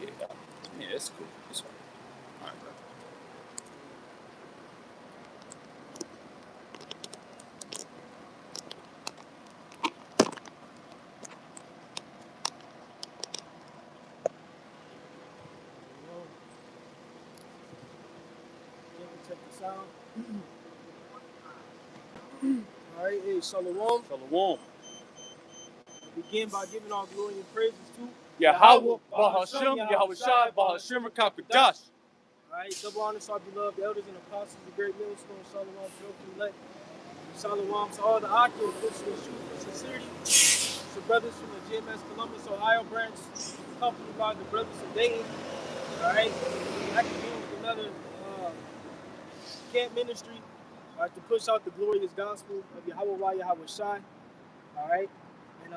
Yeah, yeah, it's cool. It's fine. All right, bro. Check the sound. All right, hey, Shalom. Shalom. Begin by giving all glory and praises to Yahweh, Bahashem, Yahweh Shai, Bahashem, Rakakadash. All right, double honor to our beloved elders and apostles, the great millstone, Shalom, to elect. Shalom to all the Akim, officials, truth, and sincerity. The brothers from the GMS Columbus, Ohio branch, accompanied by the brothers of Dayton. All right, I can be with another camp ministry to push out the glorious gospel of Yahweh Yahweh Shai. All right, and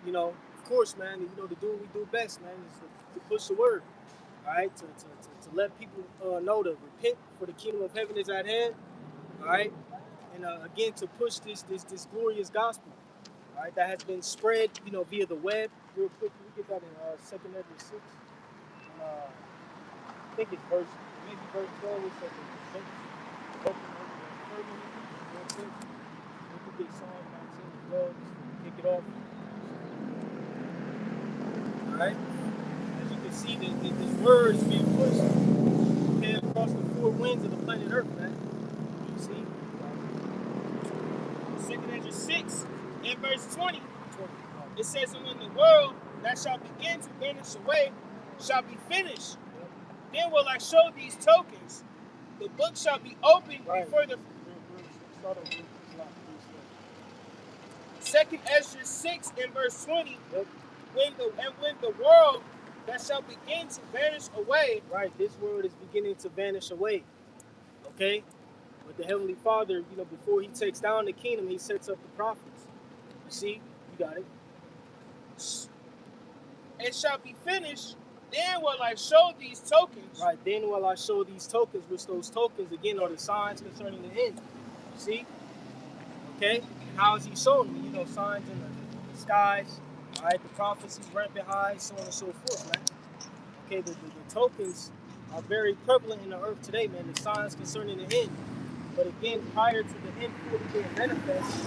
you know, of course, man, you know, to do what we do best, man, is to push the word. All right, to let people know to repent, for the kingdom of heaven is at hand. All right, and again to push this glorious gospel. All right, that has been spread, you know, via the web. Real quick, we get that in 2 Ezra 6. And, I think it's maybe verse 12. It says, "Open over the real quick. We could get Psalm 19 as well, just to kick it off. All right, as you can see, this word is being pushed across the four winds of the planet Earth, man. You see? 2 Ezra 6 and verse 20. It says, and when the world that shall begin to vanish away shall be finished, then will I show these tokens. The book shall be opened before the... Start over. 2 Ezra 6 and verse 20. Yep. When the world that shall begin to vanish away. Right, this world is beginning to vanish away. Okay? But the Heavenly Father, you know, before he takes down the kingdom, he sets up the prophets. You see? You got it. It shall be finished, then will I show these tokens. Right, then will I show these tokens, which those tokens, again, are the signs concerning the end. You see? Okay? And how is he showing them? You know, signs in the skies, all right, the prophecies, rampant highs, so on and so forth, man. Okay, the tokens are very prevalent in the earth today, man, the signs concerning the end. But again, prior to the end fully being manifest,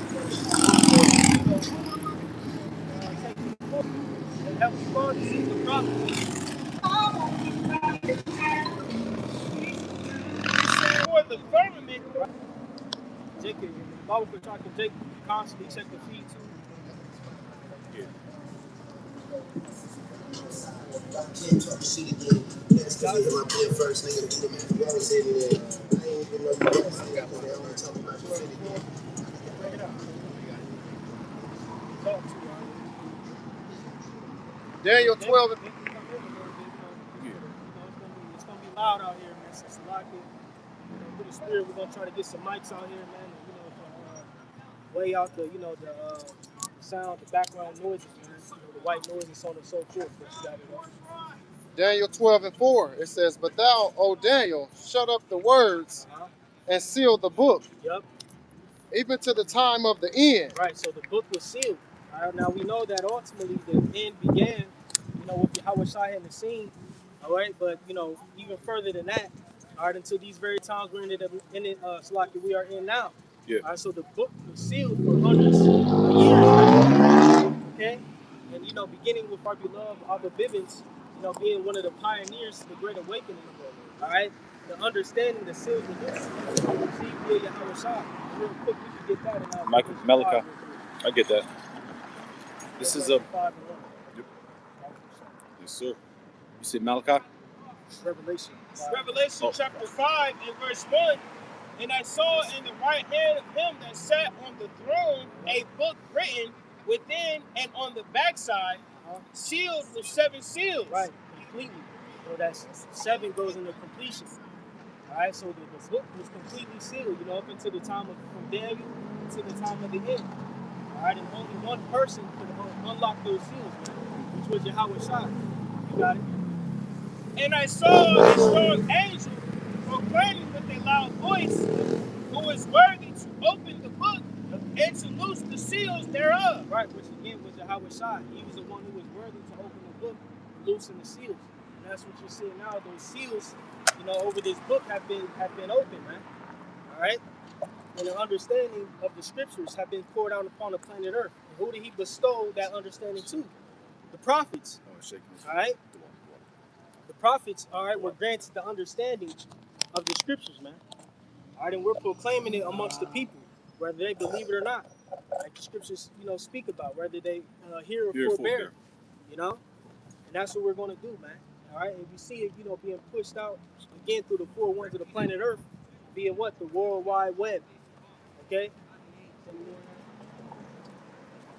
and help you God to see the prophecy. For the firmament. Jacob, the Bible for Jacob, constantly check the feed too. Yeah. I can't talk shit again. That's because they hit my bed first, nigga. Do the man who said it. I ain't even know you guys nigga, because they only talk about your shit again. Bring it up. Talk to Daniel 12 and it's gonna be loud out here, man. Since Salaki, through the spirit, we're gonna try to get some mics out here, man. You know, way out the, the sound, the background noises, man. The white noise and so on and so forth. But you got it. Daniel 12 and 4, it says, but thou, O Daniel, shut up the words and seal the book, Yep. even to the time of the end. Right, so the book was sealed. All right, now we know that ultimately the end began, with Yahweh Shai in the scene. All right, but even further than that, all right, until these very times we're in it, Salaki, we are in now. Yeah. All right, so the book was sealed for hundreds of years. Okay, and beginning with our beloved Abba Bibbins, being one of the pioneers to the Great Awakening. All right, the understanding the seals were loose. See, via Yahweh Shai. Real quick, we can get that in Michael Melika. I get that. This is a. Yep. Yes, sir. You said Malachi? Revelation. Revelation chapter 5 and verse 1. And I saw in the right hand of him that sat on the throne a book written within and on the backside, sealed with 7 seals. Right, completely. So that's 7 goes into completion. All right, so the book was completely sealed, up until the time from Daniel to the time of the end. All right, and only one person could unlock those seals, man, which was Yahweh Shai. You got it? And I saw a strong angel proclaiming with a loud voice, who is worthy to open the book and to loose the seals thereof. Right, which again was Yahweh Shai. He was the one who was worthy to open the book and loosen the seals. And that's what you're seeing now. Those seals, over this book have been opened, man. All right? And the understanding of the scriptures have been poured out upon the planet Earth. And who did he bestow that understanding to? The prophets. All right? The prophets, all right, were granted the understanding of the scriptures, man. All right, and we're proclaiming it amongst the people, whether they believe it or not. Like the scriptures, speak about, whether they hear or forbear, And that's what we're going to do, man. All right, and we see it, being pushed out again through the four winds of the planet Earth, via what? The World Wide Web. Okay?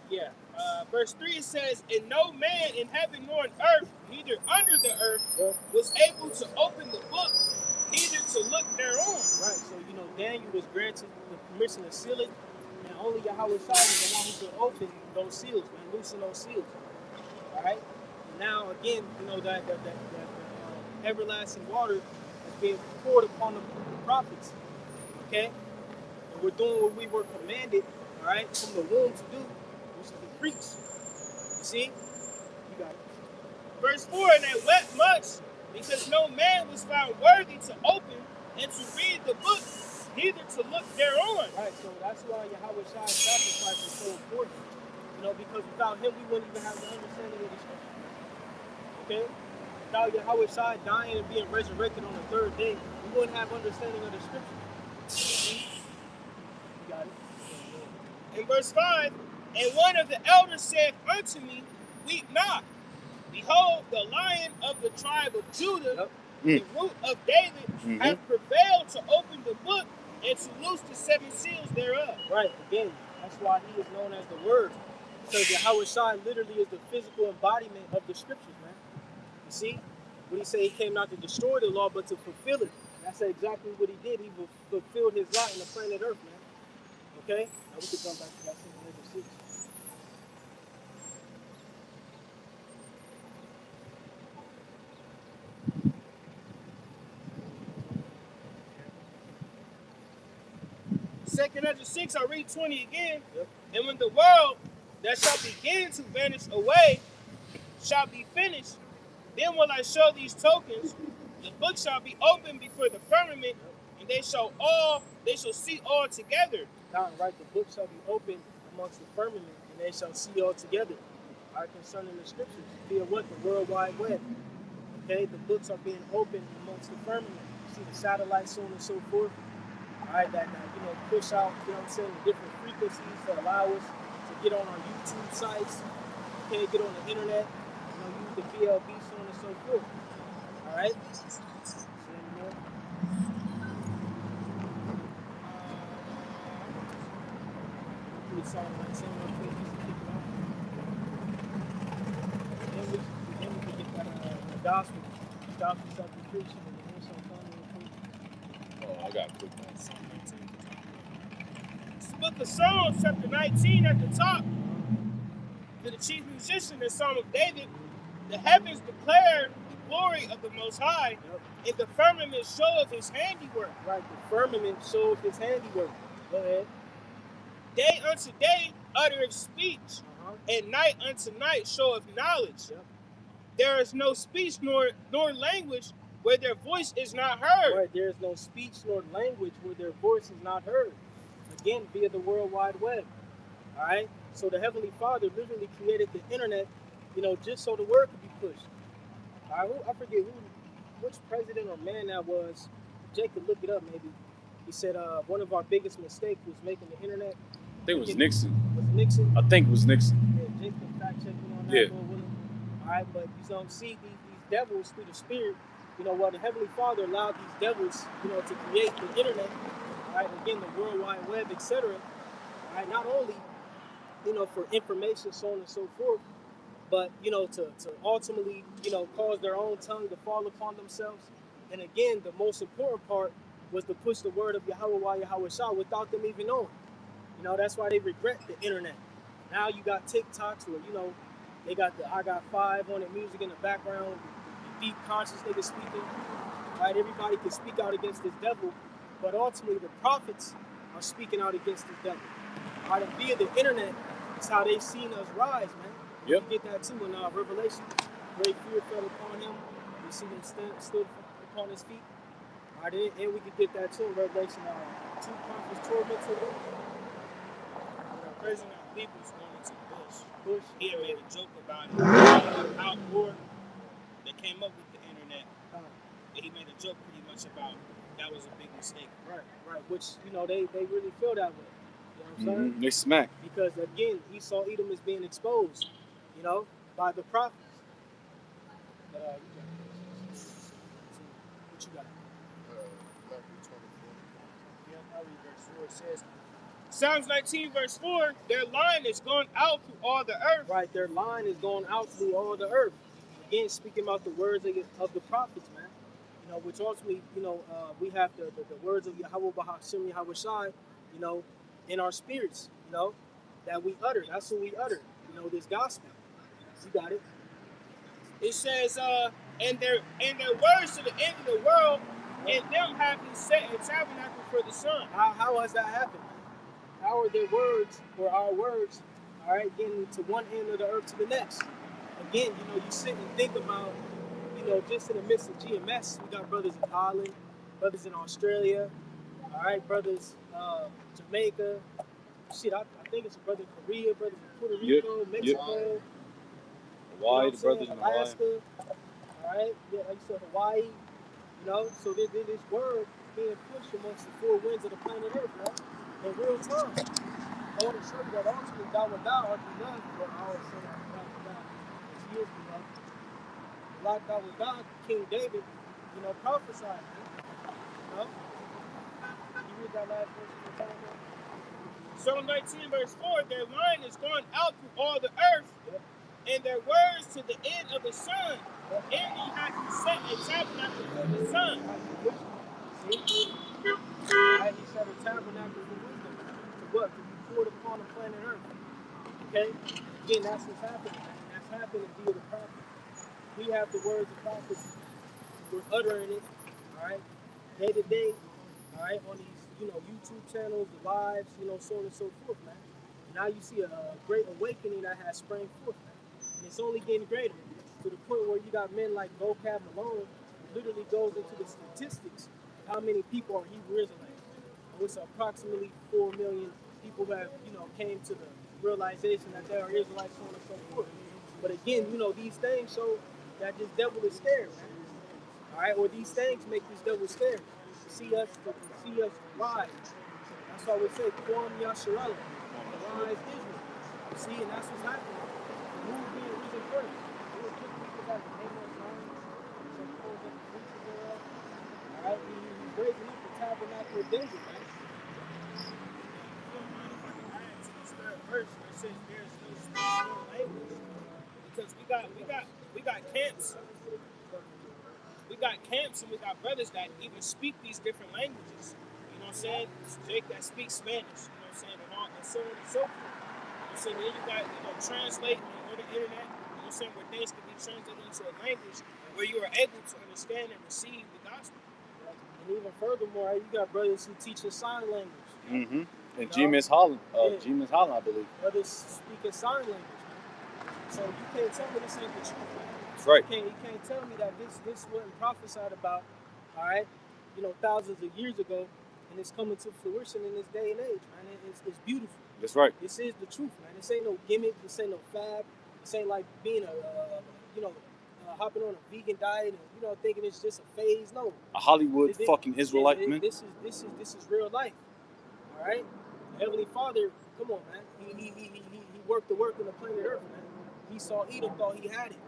Yeah. Verse 3 it says, "And no man in heaven nor on earth, neither under the earth, was able to open the book, neither to look thereon." Right, so Daniel was granted the permission to seal it, and only Yahweh Shai is the one who could open those seals, man, loosen those seals. All right? And now again, that everlasting water is being poured upon the prophets. Okay? And we're doing what we were commanded, all right, from the womb to do, which is to preach. You see? You got it. Verse 4, "And they wept much, because no man was found worthy to open and to read the book, neither to look thereon." Right, so that's why Yahweh Shai's sacrifice is so important. Because without him, we wouldn't even have the understanding of the scripture. Okay? Without Yahweh Shai dying and being resurrected on the third day, we wouldn't have understanding of the scripture. You got it. In verse 5, "And one of the elders said unto me, Weep not. Behold, the Lion of the tribe of Judah, the root of David, hath prevailed to open the book and to loose the 7 seals thereof." Right, again, that's why he is known as the Word. Because Yahweh Shai literally is the physical embodiment of the scriptures, man. You see? When he said he came not to destroy the law, but to fulfill it. That's exactly what he did. He fulfilled his lot in the planet Earth, man. Okay? Now we can jump back to that 6. Second Ezra 6, I read 20 again. Yep. "And when the world that shall begin to vanish away shall be finished, then will I show these tokens. The book shall be opened before the firmament, and they shall see all together." Right, the book shall be opened amongst the firmament, and they shall see all together. All right, concerning the scriptures, via what? The World Wide Web. Okay, the books are being opened amongst the firmament. You see the satellites, so on and so forth. All right, that push out, the different frequencies that allow us to get on our YouTube sites, okay, get on the internet, use the BLB, so on and so forth. All right? Then we can get that gospel shall be preached, and the Lord shall come and preach. Oh, I got a quick one. It's the book of Psalms, chapter 19 at the top. To the chief musician, the Psalm of David, "The heavens declare the glory of the Most High, and the firmament showeth his handiwork." Right, the firmament showeth his handiwork. Go ahead. "Day unto day uttereth speech, and night unto night showeth knowledge. Yep. There is no speech nor language where their voice is not heard." Right, there is no speech nor language where their voice is not heard. Again, via the World Wide Web. All right? So the Heavenly Father literally created the internet, just so the word could be pushed. All right, I forget which president or man that was. Jake could look it up maybe. He said one of our biggest mistakes was making the internet. I think it was Nixon. Was it Nixon? I think it was Nixon. Yeah, Jake can fact check me on that. Yeah. All right, but see these devils through the Spirit. While the Heavenly Father allowed these devils, to create the internet. All right, again, the World Wide Web, etc. All right, not only, for information, so on and so forth, but, to ultimately, cause their own tongue to fall upon themselves. And again, the most important part was to push the word of Yahweh Shah without them even knowing. That's why they regret the internet. Now you got TikToks where, they got the I Got 5 on the music in the background, the deep conscious niggas speaking. Right? Everybody can speak out against this devil, but ultimately the prophets are speaking out against this devil. All right, and via the internet, it's how they seen us rise, man. Yep. You get that too in Revelation. Great fear fell upon him. see them stood upon his feet. All right, and we could get that too. Revelation 2 prophets tormented him. The person I believe was going into the bush. Bush. He had made a joke about it. The outdoor that came up with the internet. And he made a joke pretty much about that was a big mistake. Right. Which, they really feel that way. You know what I'm saying? They smack. Because again, he saw Edom as being exposed, by the prophets. But what you got? Matthew 24. Yeah, I'll read verse 4. It says, Psalms 19, verse 4, their line is going out through all the earth. Right, their line is going out through all the earth. Again, speaking about the words of the prophets, man. Which ultimately, we have the words of Yahweh Bahashim Yahweh Shai, in our spirits, that we utter. That's what we utter, this gospel. You got it. It says, and their words to the end of the world, and them having set a tabernacle for the sun. How has that happened? How are their words or our words, all right, getting to one end of the earth to the next? Again, you sit and think about, just in the midst of GMS, we got brothers in Holland, brothers in Australia, all right, brothers Jamaica. Shit, I think it's a brother in Korea, brothers in Puerto Rico, Mexico. Hawaii, the brothers in Hawaii. Alaska, all right, yeah, like you said, Hawaii. So there's this word being pushed amongst the four winds of the planet Earth, right? In real time. I want to show you that ultimately God will die or be done, but I always say that God will die. It's years ago. Like God will die, King David, prophesied. You read that last verse of the time, man? Psalm 19, verse 4, their line is going out through all the earth, and their words to the end of the sun. And he hath set a tabernacle for the sun. See? Right? He set a tabernacle for wisdom. To what? To be poured upon the planet Earth. Okay? Again, that's what's happening. That's happening via the prophet. We have the words of prophets. We're uttering it, all right, day to day, all right, on these, YouTube channels, the lives, so on and so forth, man. And now you see a great awakening that has sprang forth, man. And it's only getting greater to the point where you got men like Vocab Malone, who literally goes into the statistics of how many people are Hebrew Israelites. It's approximately 4 million people who have, came to the realization that they are Israelites, so on and so forth. But again, these things show that this devil is scared, man. All right, or these things make this devil scared. See us rise. That's why we say, Quam Yasharallah, rise Israel. See, and that's what's happening. Who is being risen first? It was just people that came on time, some clothes that the preachers thereof. All right, he's raising up the tabernacle of David, man. Verse where it says there's no special language, because we got camps. We got camps and we got brothers that even speak these different languages. You know what I'm saying? Jake that speaks Spanish. You know what I'm saying? And so on and so forth. You know what I'm saying? Then you got translate on the internet. You know what I'm saying? Where things can be translated into a language where you are able to understand and receive the gospel. And even furthermore, you got brothers who teach in sign language. Mm-hmm. And GMS Holland, GMS Holland, I believe. Brothers speak in sign language, man. So you can't tell me this ain't the truth, man. That's right. You can't tell me that this wasn't prophesied about, all right, thousands of years ago, and it's coming to fruition in this day and age, man. It's beautiful. That's right. This is the truth, man. This ain't no gimmick. This ain't no fad. This ain't like being hopping on a vegan diet and thinking it's just a phase. No. A Hollywood fucking Israelite, man. This is real life. All right. The Heavenly Father, come on, man. He worked the work on the planet Earth, man. He saw Edom, thought he had it.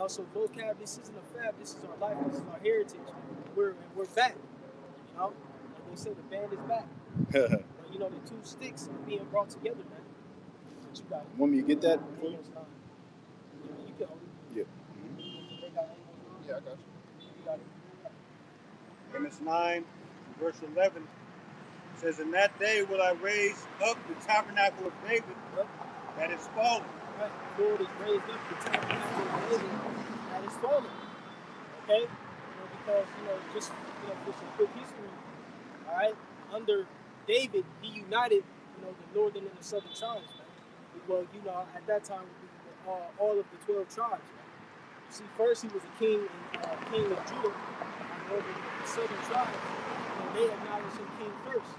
So vocab, this isn't a fad. This is our life. This is our heritage. We're back. Like they say, the band is back. The two sticks are being brought together, man. But you got it. Want me to get that? You can. Yeah. Yeah, I got you. You got it. Amos 9, verse 11 says, "In that day will I raise up the tabernacle of David that is fallen." Right. The Lord has raised up the tabernacle of David that is fallen. Okay? Because, just for some quick history, all right, under David, he united, the northern and the southern tribes, man. Well, at that time, all of the 12 tribes, man. See, first he was a king in king of Judah, over the southern tribes, they acknowledged him king first.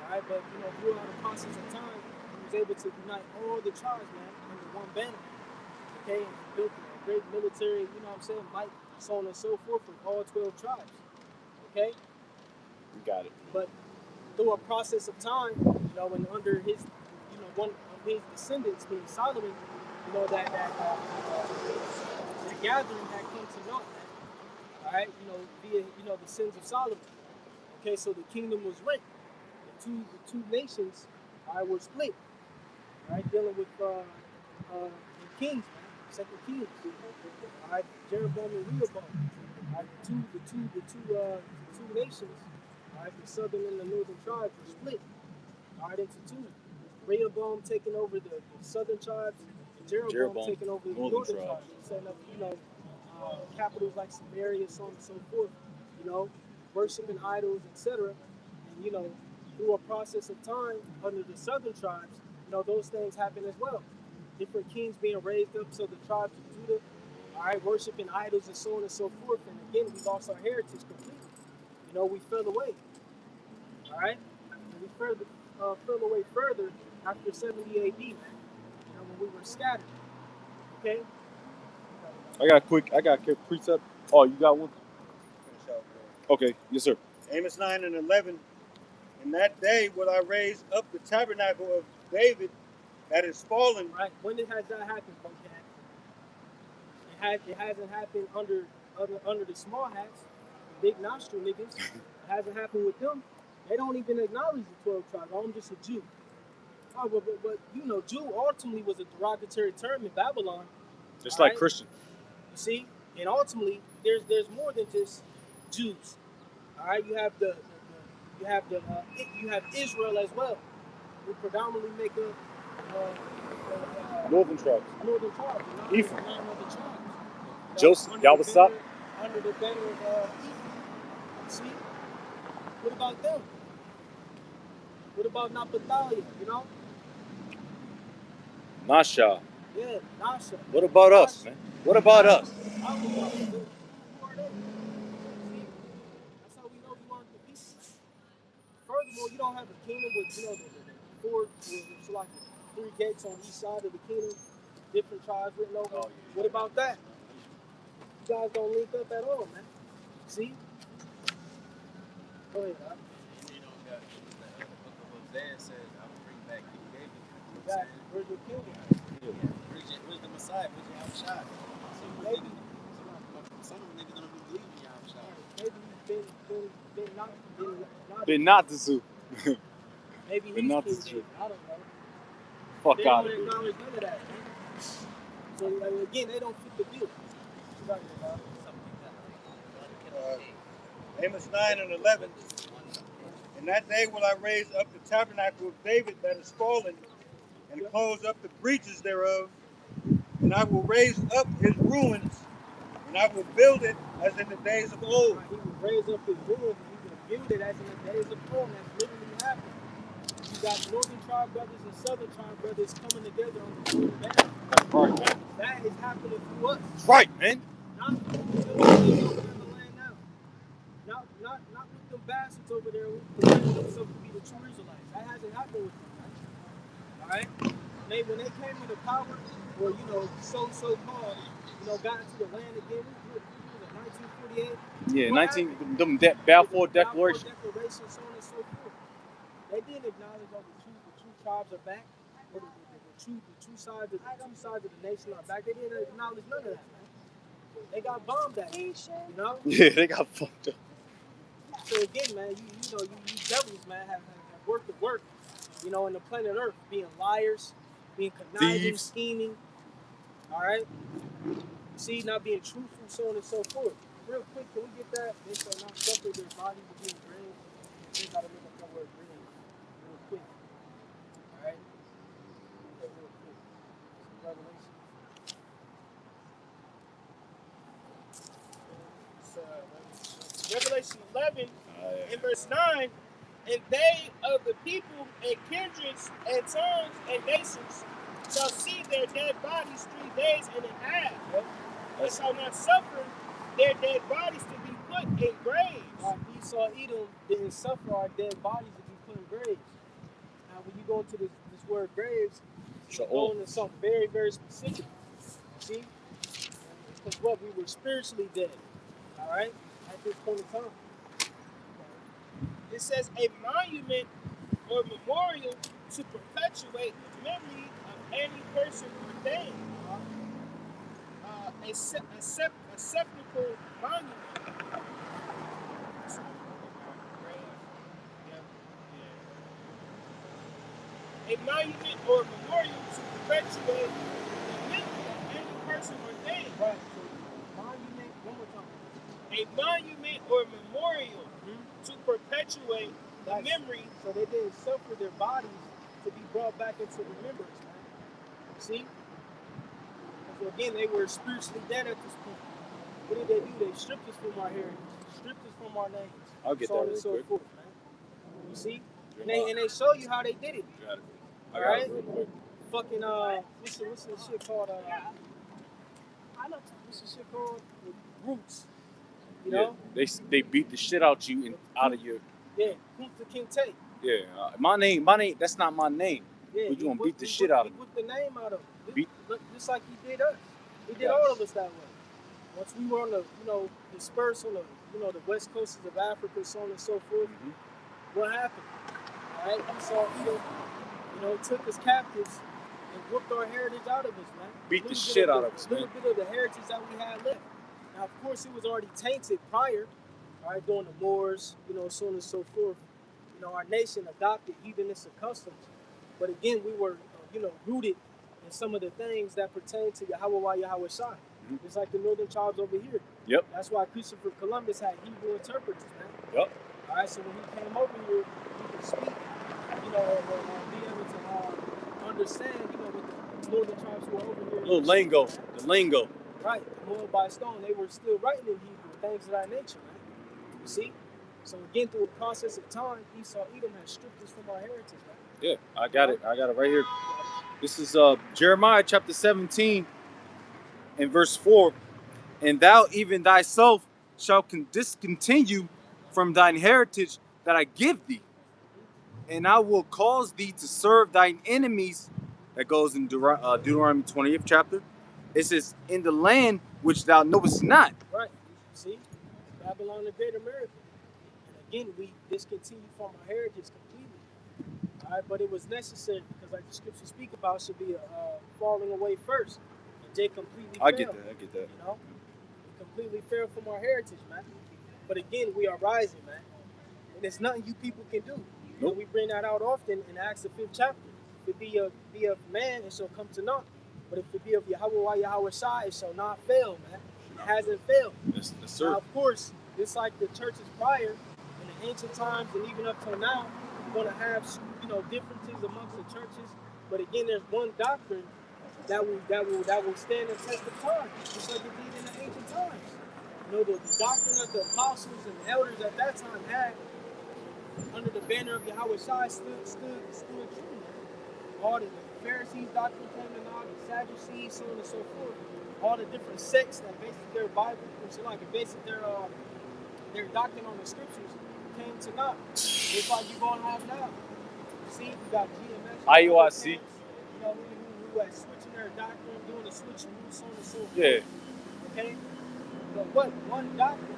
All right, but throughout the process of time, he was able to unite all the tribes, man, under one banner. Okay, and he built a great military, might, so on and so forth, with all 12 tribes. Okay? You got it. But through a process of time, and under his, one of his descendants, being Solomon, that gathering had come to naught, man. All right, via, the sins of Solomon. Okay, so the kingdom was rent. The two nations, were split. All right, dealing with the kings, man. Second Kings. All right, Jeroboam and Rehoboam. All right, the two nations. All right, the southern and the northern tribes were split. All right, into two. Rehoboam taking over the southern tribes, and Jeroboam taking over the northern tribes, setting up, capitals like Samaria, so on and so forth. Worshiping idols, etc. And through a process of time, under the southern tribes, those things happen as well. Different kings being raised up, so the tribes of Judah, all right, worshiping idols and so on and so forth. And again, we lost our heritage completely. We fell away. All right, and we fell away further after 70 AD, man. When we were scattered. Okay. I got a quick precept. Oh, you got one? Okay, yes, sir. Amos 9 and 11. In that day will I raise up the tabernacle of David that is fallen. Right. When has that happened, Bocat? It hasn't happened under the small hats, the big nostril niggas. It hasn't happened with them. They don't even acknowledge the 12 tribes. I'm just a Jew. Oh, but Jew ultimately was a derogatory term in Babylon. Just like Christian. You see, and ultimately there's more than just Jews. All right, you have Israel as well, who predominantly make up Northern tribes. Ephraim. Joseph, y'all was up. Under the banner of Ephraim. See, what about them? What about Naphtali? Nasha. Yeah, Nasha. What about us, man? What about us? Who are they? See, that's how we know we aren't the people. Furthermore, you don't have a kingdom with the four, like 3 gates on each side of the kingdom, different tribes written over. Oh, yeah. What about that? You guys don't link up at all, man. See? Go ahead, Doc. The book of Hosea says, I will bring back King David. Exactly. Where's your kingdom? Where's the Messiah? Where's your Yahushua? Maybe. Some of them niggas don't even believe in Yahushua. Maybe Been not the zoo. Maybe he's Been not the King zoo. David. I don't know. Fuck They out don't of here. acknowledge none of that, man. So again, they don't fit the bill. Amos 9 and 11. In that day will I raise up the tabernacle of David that is fallen, and close up the breaches thereof, and I will raise up his ruins, and I will build it as in the days of old. He will raise up his ruins, and he will build it as in the days of old. And that's literally happening. You got northern tribe brothers and southern tribe brothers coming together on the one banner. That's right. That is happening through us. That's right, man. Not with the land now. Not with them bastards over there who claim themselves to be the true Israelites. That hasn't happened with them, right? Alright? When they came into power, or so-called, got into the land again, what was it, 1948? Yeah, them Balfour Declaration. So on and so forth. They didn't acknowledge the true tribes are back, or the two sides of the nation are back. They didn't acknowledge none of that, man. They got bombed at, Yeah, they got fucked up. So again, man, you devils, man, have worked the work, in the planet Earth, being liars, being conniving, Thieves. scheming, all right? See, not being truthful, so on and so forth. Real quick, can we get that? They shall not suffer their body to be engraved. They gotta look up that word grave real quick. All right? Real quick. Revelation. Revelation 11 in verse 9, and they of the people and kindreds and tongues and nations shall see their dead bodies 3 days and a half, and shall not suffer their dead bodies to be put in graves. Esau, Edom didn't suffer our dead bodies to be put in graves. Now, when you go into this word graves, you're going into something very, very specific. See? Because what? We were spiritually dead. All right? At this point in time. It says a monument or memorial to perpetuate the memory of any person or thing. A sepulchral monument. A monument or memorial to perpetuate the memory of any person or thing. Right. So, monument, one more time. A monument or memorial to perpetuate the memory. So they didn't suffer their bodies to be brought back into remembrance, man. See? So again, they were spiritually dead at this point. What did they do? They stripped us from our heritage, stripped us from our names. I'll get so that on real and so quick. forth, man. You see? And they show you how they did it. Got it. All right? Fucking what's the shit called? What's the shit called? The roots. You know? They beat the shit out you and out of your. Yeah, Kunta Kinte. Yeah, my name. That's not my name. Yeah, but you gonna beat the shit out of me. He whipped the name out of him. Beat. Just like he did us. He did all of us that way. Once we were on the, dispersed on the, the west coasts of Africa, so on and so forth. What happened? All right, Esau, Edom, took us captives and whooped our heritage out of us, man. Beat the shit out of us, man. A little bit of the heritage that we had left. Now, of course, it was already tainted prior, all right, during the wars, so on and so forth. Our nation adopted heathenistic customs. But again, we were, rooted in some of the things that pertain to Yahweh Shai. It's like the northern tribes over here. Yep. That's why Christopher Columbus had Hebrew interpreters, man. Yep. All right, so when he came over here, he could speak, be able to understand, what the northern tribes were over here. Little lingo, the lingo. Right, Moab by stone, they were still writing in Hebrew, things of that nature, man. You see? So again, through a process of time, Esau, Edom has stripped us from our heritage, man. Yeah, I got it right here. This is Jeremiah chapter 17 and verse 4. And thou even thyself shalt discontinue from thine heritage that I give thee. And I will cause thee to serve thine enemies. That goes in Deuteronomy 20th chapter. It says, in the land which thou knowest not. Right. See? Babylon the Great America. And again, we discontinued from our heritage completely. All right, but it was necessary because, like the scriptures speak about, should be a falling away first. And they completely failed. I get that. We completely failed from our heritage, man. But again, we are rising, man. And there's nothing you people can do. Nope. We bring that out often in Acts the 5th chapter. If it be of man, it shall come to naught. But if it be of Yahweh Shai, it shall not fail, man. It hasn't failed. Yes, sir. Now, of course, just like the churches prior, in the ancient times and even up till now, you're going to have, differences amongst the churches. But again, there's one doctrine that will stand the test of time, just like it did in the ancient times. The doctrine that the apostles and the elders at that time had under the banner of Yahweh Shai stood true. All the Pharisees' doctrine came to naught, the Sadducees, so on and so forth. All the different sects that based their Bible, based their doctrine on the scriptures came to naught. It's like you're going to have now. See, you got GMS. IUIC. Who are switching their doctrine, doing the switching, so on and so forth. Yeah. Okay? But what? One doctrine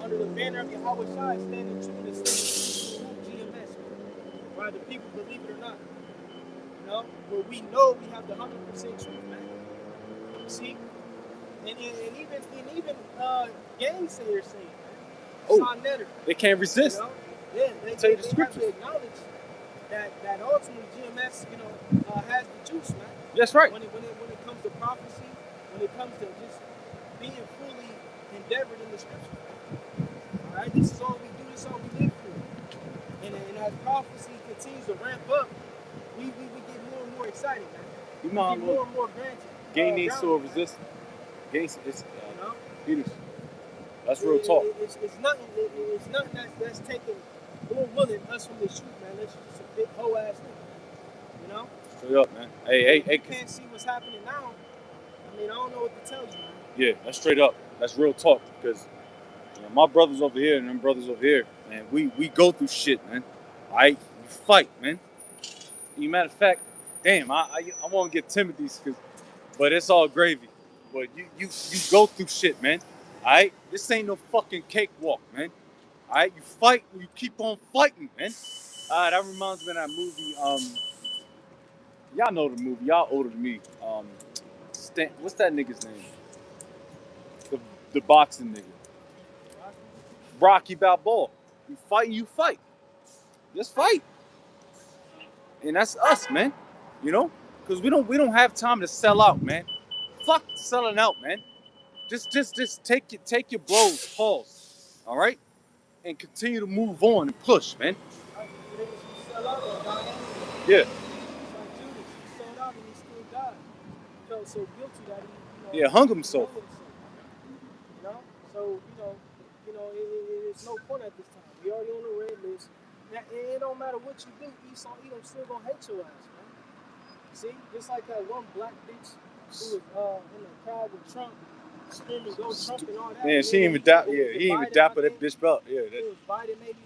under the banner of Yahweh Shai standing true to GMS. Right? The people believe it or not. But we know we have the 100% truth, man. See? And even gainsayers say it, man. They can't resist. Yeah, they tell you the have scriptures. to acknowledge that ultimately GMS, has the juice, man. That's right. When it comes to prophecy, when it comes to just being fully endeavored in the scripture. All right, this is all we do. This is all we live for. And as prophecy continues to ramp up, we get more and more excited, man. We get more and more granted. Gain needs to resist. Gains it's Peters. That's real talk. It's nothing that's taking more willing us from the truth, man. That's just a big whole ass thing. Straight up, man. Hey. You can't see what's happening now. I don't know what to tell you, man. Yeah, that's straight up. That's real talk because my brothers over here and them brothers over here, man, we go through shit, man. All right, we fight, man. Matter of fact, damn, I want to get Timothy's, but it's all gravy. But you go through shit, man. All right, this ain't no fucking cakewalk, man. All right, you fight and you keep on fighting, man. That reminds me of that movie. Y'all know the movie. Y'all older than me. What's that nigga's name? The the boxing nigga. Rocky Balboa. You fight, you fight. Just fight. And that's us, man. You know? Because we don't have time to sell out, man. Fuck selling out, man. Just take your blows, pause. All right? And continue to move on and push, man. Right? You niggas who sell out or die anyway. Yeah. It's like Judas, he sold out and he still died. He felt so guilty that he, Yeah, hung himself. You know? So, it's no point at this time. We already on the red list. Now, it don't matter what you do, Esau, Edom still gonna hate your ass, man. See? Just like that one black bitch who was in the crowd with Trump, screaming, go Trump and all that. Man, And she ain't then even dap. he Yeah, was he ain't even Biden, dapper I that think. bitch up. Yeah, It was Biden maybe.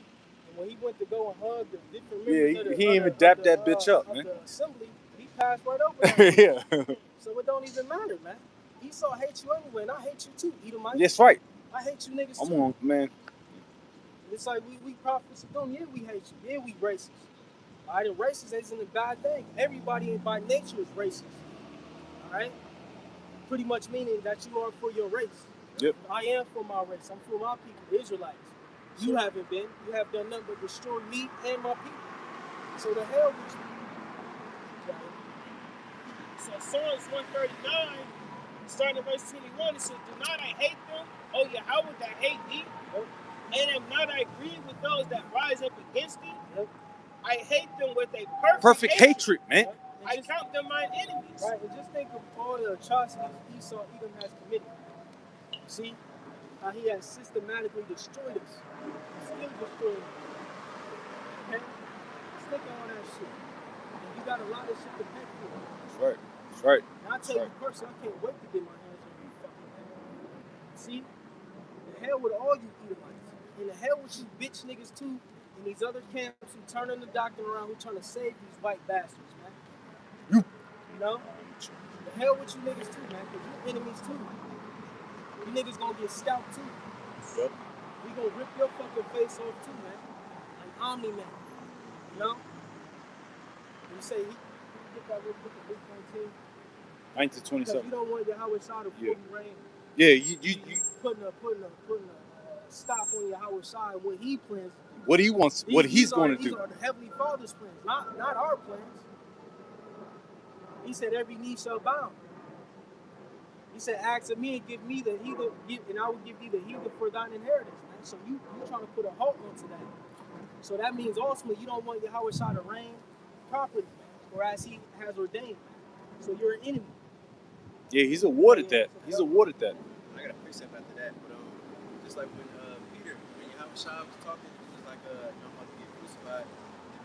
And when he went to go and hug the different yeah. members of the, He ain't even dap that bitch up, of man. the assembly, he passed right over that. Yeah. So it don't even matter, man. Esau hates you anyway, and I hate you too, Edomite. Yes, right. I hate you niggas I'm too. on, man. It's like we prophets of them. Yeah, we hate you. Yeah, we racist. All right, and racist isn't a bad thing. Everybody by nature is racist. All right, pretty much meaning that you are for your race. Yep. I am for my race. I'm for my people, the Israelites. You haven't been. You have done nothing but destroy me and my people. So the hell with you. So Psalms 139, starting at verse 21, it says, do not I hate them, O Yahweh, that hate thee? Yep. And am not I grieved with those that rise up against thee? Yep. I hate them with a Perfect hatred, man. Yep. I count them mine enemies. Right, and just think of all the atrocities Esau Edom has committed. See how he has systematically destroyed us. He's still destroying us. Okay? Just think of all that shit. And you got a lot of shit to pay for. That's right. That's right. And I tell you personally, I can't wait to get my hands on you fucking man. See? The hell with all you Edomites. And the hell with you bitch niggas too in these other camps who turning the doctrine around, who trying to save these white bastards, man. You know? The hell with you niggas too, man, because you're enemies too. You niggas gonna get scalped too. Yep. We gonna rip your fucking face off too, man. Like Omni-Man. You know? You say, get that real quick at Luke 19. 19 to 27. Because you don't want Yahweh Shah to fully reign. Yeah, you Putting a stop on Yahweh Shah and what he plans. what he wants, what he's going to do. These are the Heavenly Father's plans, not our plans. He said, every knee shall bow. He said, ask of me and give me the heathen, and I will give thee the heathen for thine inheritance, man. So you trying to put a halt onto that. So that means ultimately you don't want Yahweh Shah to reign properly, or as he has ordained. So you're an enemy. Yeah, he's awarded that. He's awarded that. I got a precept after that, but just like when Peter, when Yahweh Shah was talking, he was like, I'm about to get crucified.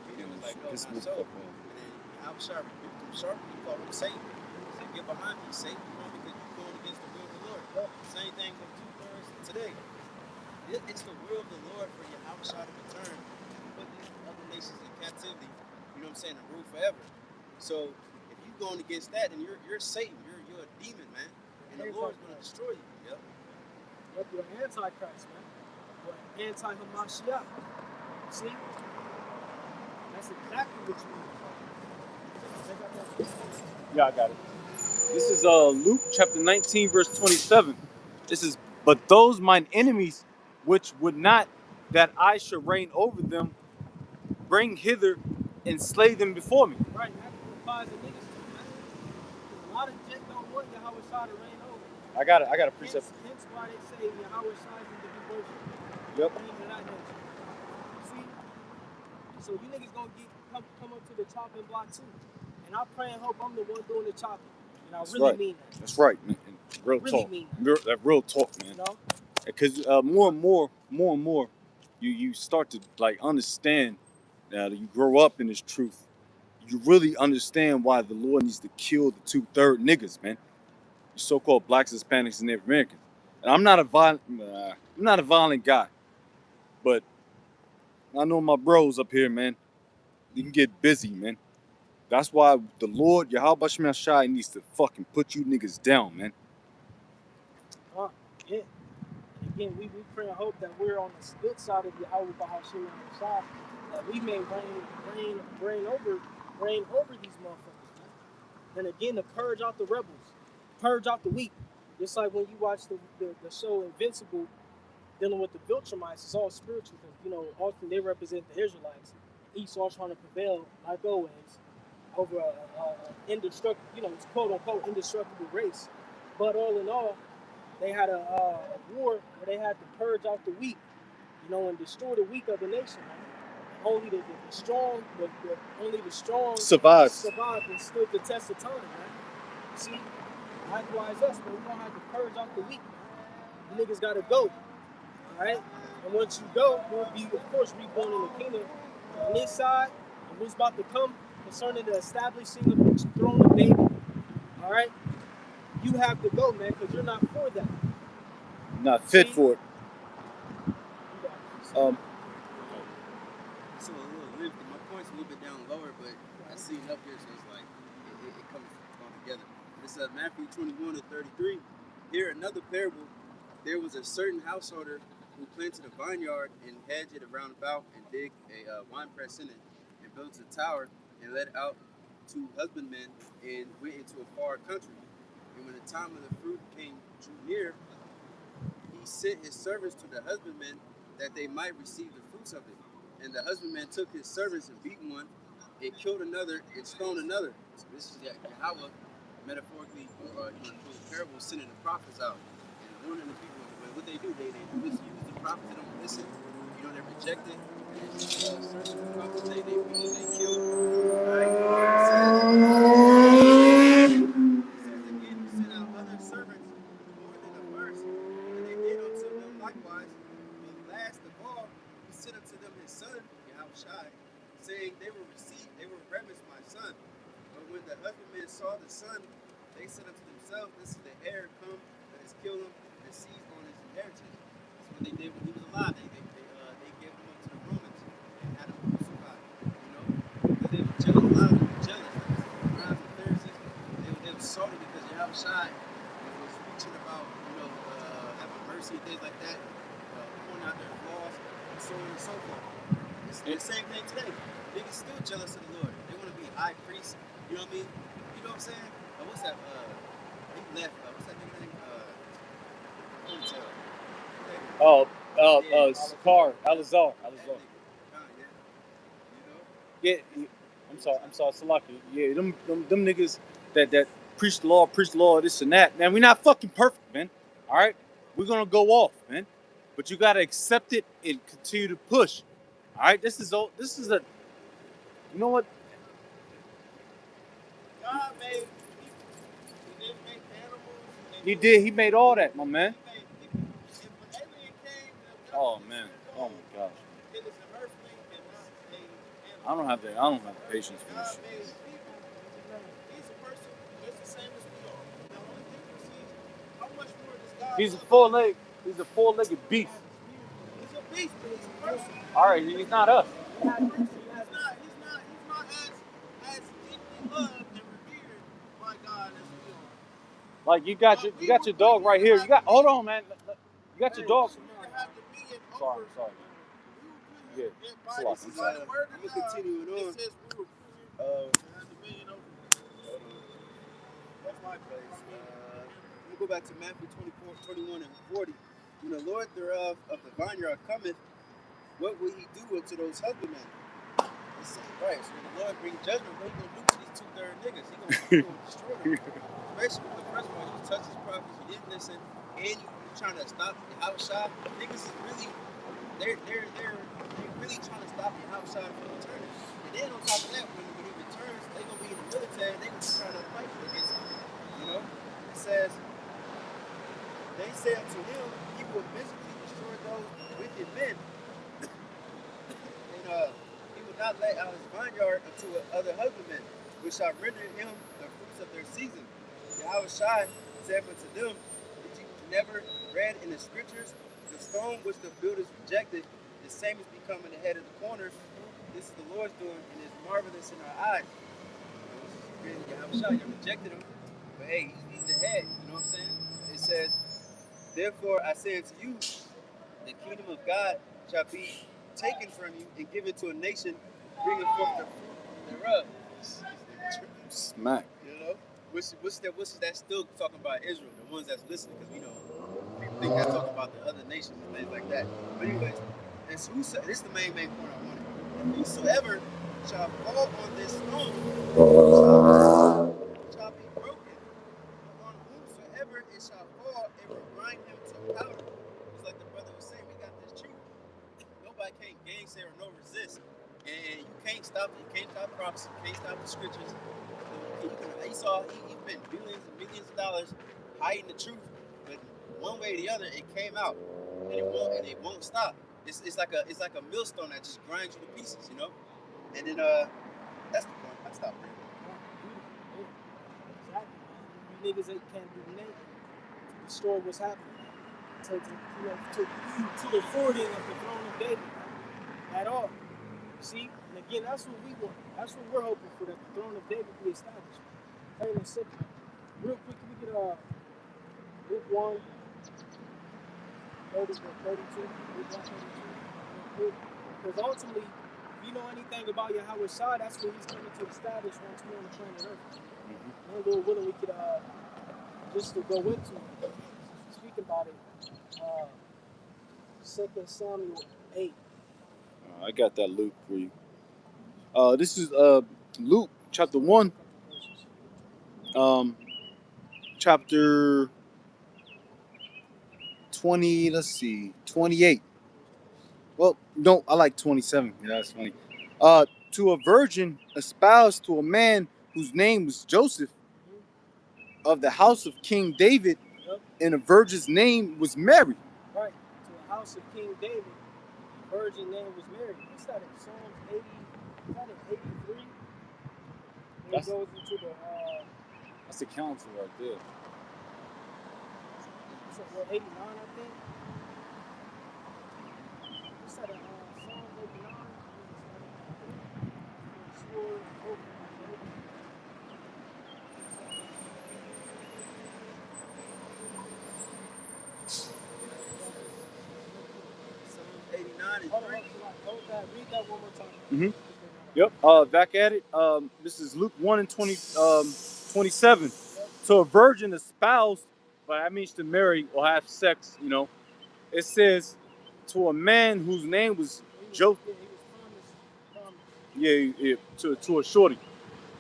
Peter was like, no, not so. And then Yahweh Shah rebuked him sharply. He called him Satan. He said, get behind me, Satan, because you're going against the will of the Lord. Same thing with 2/3 today. It's the will of the Lord for Yahweh Shah to return and put these other nations in captivity, you know what I'm saying, and rule forever. So if you're going against that, then you're Satan, you're a demon, man. And the Lord's going to destroy you. Yep. Yep, you're Antichrist, man. You're anti-Hamashiach. See? That's exactly what you need. Yeah, I got it. This is Luke chapter 19, verse 27. This is, but those mine enemies, which would not that I should reign over them, bring hither and slay them before me. Right, that applies to niggas too, man. A lot of Jake don't want Yahweh Shah to reign over. I got a precept. Hence why they say Yahweh Shah is to be worshipped. Yep. Things of that nature. See? So you niggas gonna come up to the chopping block too. And I pray and hope I'm the one doing the chopping. And I really mean that. That's right, man. Real really talk. Mean That real talk, man. You know? Because more and more, you start to like understand that you grow up in this truth. You really understand why the Lord needs to kill the 2/3 niggas, man. You so-called blacks, Hispanics, and Native Americans. And I'm not a violent guy, but I know my bros up here, man. You can get busy, man. That's why the Lord, Yahweh Shem Shai, needs to fucking put you niggas down, man. Yeah. And again, we pray and hope that we're on the good side of Yahweh Bahashim side, that we may reign over these motherfuckers, man. And again, to purge out the rebels, purge out the weak. Just like when you watch the show Invincible, dealing with the Viltrumites, it's all spiritual because, you know, often they represent the Israelites. Esau trying to prevail, like always, over a indestructible, you know, it's quote unquote indestructible race. But all in all, they had a war where they had to purge out the weak, you know, and destroy the weak of the nation, man. Only the strong, only the strong Survives. and stood the test of time, man. See, likewise us, man, we don't have to purge out the weak, man. You niggas gotta go, all right? And once you go, you'll be, of course, reborn in the kingdom on this side, and what's about to come concerning the establishing of the throne of David, all right? You have to go, man, because you're not for that. Not fit for it. So a little lifted. My point's a little bit down lower, but I see it up here, so it's like it comes all together. It's Matthew 21:33. Here another parable. There was a certain householder who planted a vineyard and hedged it around about and dig a winepress in it and built a tower and let out 2 husbandmen and went into a far country. And when the time of the fruit drew near, he sent his servants to the husbandmen that they might receive the fruits of it. And the husbandman took his servants and beat one, and killed another, and stoned another. So this is Yahweh, metaphorically, through the parable, sending the prophets out and warning the people. But what they do, they misuse the prophets. They don't listen. You know, they reject it. And they search the prophets. They beat, they kill. Right? It says again, he sent out other servants more than the first, and they did unto them likewise. But last of all, he sent unto them his son, Yahushai, saying, they will reverence my son. But when the husbandmen saw the son, they said unto themselves, this is the heir, come, let us kill him, and seize on his inheritance. That's what they did when he was alive. They gave him up to the Romans and had him crucified, you know, because they were jealous. A lot of them were jealous. The Pharisees, they were salty because Yahushai was preaching about, having mercy and things like that, pointing out their flaws, and so on and so forth. It's the same thing today. Niggas still jealous of the Lord. They want to be high priests. You know what I mean? You know what I'm saying? What's that? He left. What's that nigga name? Sakar, Alazar. Yeah, I'm sorry, Salaki. Yeah, them niggas that preach the law, this and that. Man, we're not fucking perfect, man. All right, we're gonna go off, man. But you gotta accept it and continue to push. All right, this is a, you know what? God made people. He didn't make animals. He did. He made all that, my man. He made people. And when alien came, Oh man. Oh my gosh. it was an earthling and not a animal. I don't have the patience for God this. made people. He's a person just the same as we are. The only difference is how much more does God He's a love us? He's a four-legged beast. He's a beast, but he's a person. All right, he's not us. He's not as deeply loved and revered by God as we are. Like you got your dog right here. Hold on, man. You got your dog. Sorry. Yeah. I'm going to continue it on. It says we were had dominion over. That's my place. Let me go back to Matthew 24:21 and 40. When the Lord thereof of the vineyard cometh, what will he do unto those husbandmen? It says, right, so when the Lord brings judgment, what he gonna do to these 2/3 niggas? He gonna destroy them. Especially because first of all, you touched his prophets, you didn't listen, and you trying to stop the house shop. Niggas is really they're really trying to stop the house shop from returning. And then on top of that, when he returns, they gonna be in the military, they gonna be trying to fight against him. You know? It says, they said to him, he will visibly destroy those wicked men. And he will not let out his vineyard unto other husbandmen, which shall render him the fruits of their season. Yahushua said unto them, never read in the scriptures? The stone which the builders rejected, the same is becoming the head of the corner. This is the Lord's doing, and is marvelous in our eyes. You rejected him, but hey, he's the head. You know what I'm saying? It says, therefore I say unto you, the kingdom of God shall be taken from you and given to a nation, bringing forth the fruit thereof. Smack. You know, what's that still talking about Israel, the ones that's listening, because we know people think that's talking about the other nations and things like that. But anyways, this is the main point I wanted. And whosoever shall fall on this stone shall be broken. But on whomsoever it shall fall, it will grind him to powder. It's like the brother was saying, we got this truth. Nobody can't gainsay or no resist. And you can't stop it. You can't stop prophecy. You can't stop the scriptures. Esau, he spent billions and millions of dollars hiding the truth, but one way or the other, it came out, and it won't stop. It's like a millstone that just grinds you to pieces, you know. And then that's the point. I stopped there. Exactly, man. You niggas ain't can't do nothing to destroy what's happening. To the forwarding of the throne of David, man, at all. See, and again, that's what we want. That's what we're hoping for, that the throne of David be established. Plain and simple. Real quick, we could Luke 1, 30 to 32. Luke 1, 32. Real quick. Because ultimately, if you know anything about Yahweh Shai, that's what he's coming to establish once more on the planet Earth. And Lord willing, we could just to go into speak about it. 2 Samuel 8. I got that Luke for you. This is Luke chapter 1, chapter 20, let's see, 28. Well, no, I like 27. Yeah, that's funny. To a virgin espoused to a man whose name was Joseph, of the house of King David, and the virgin's name was Mary. Right, to the house of King David, the virgin name was Mary. What's that in Psalms 80? Is that in 83? When it goes into the that's the council right there. So, 89, I think. What's that in Psalms 89? Psalms 89 and 3. Hold that. Read that one more time. Yep. Back at it. This is Luke 1 and 27. So a virgin espoused, but that means to marry or have sex, you know. It says to a man whose name was Joseph. Yeah, to a shorty.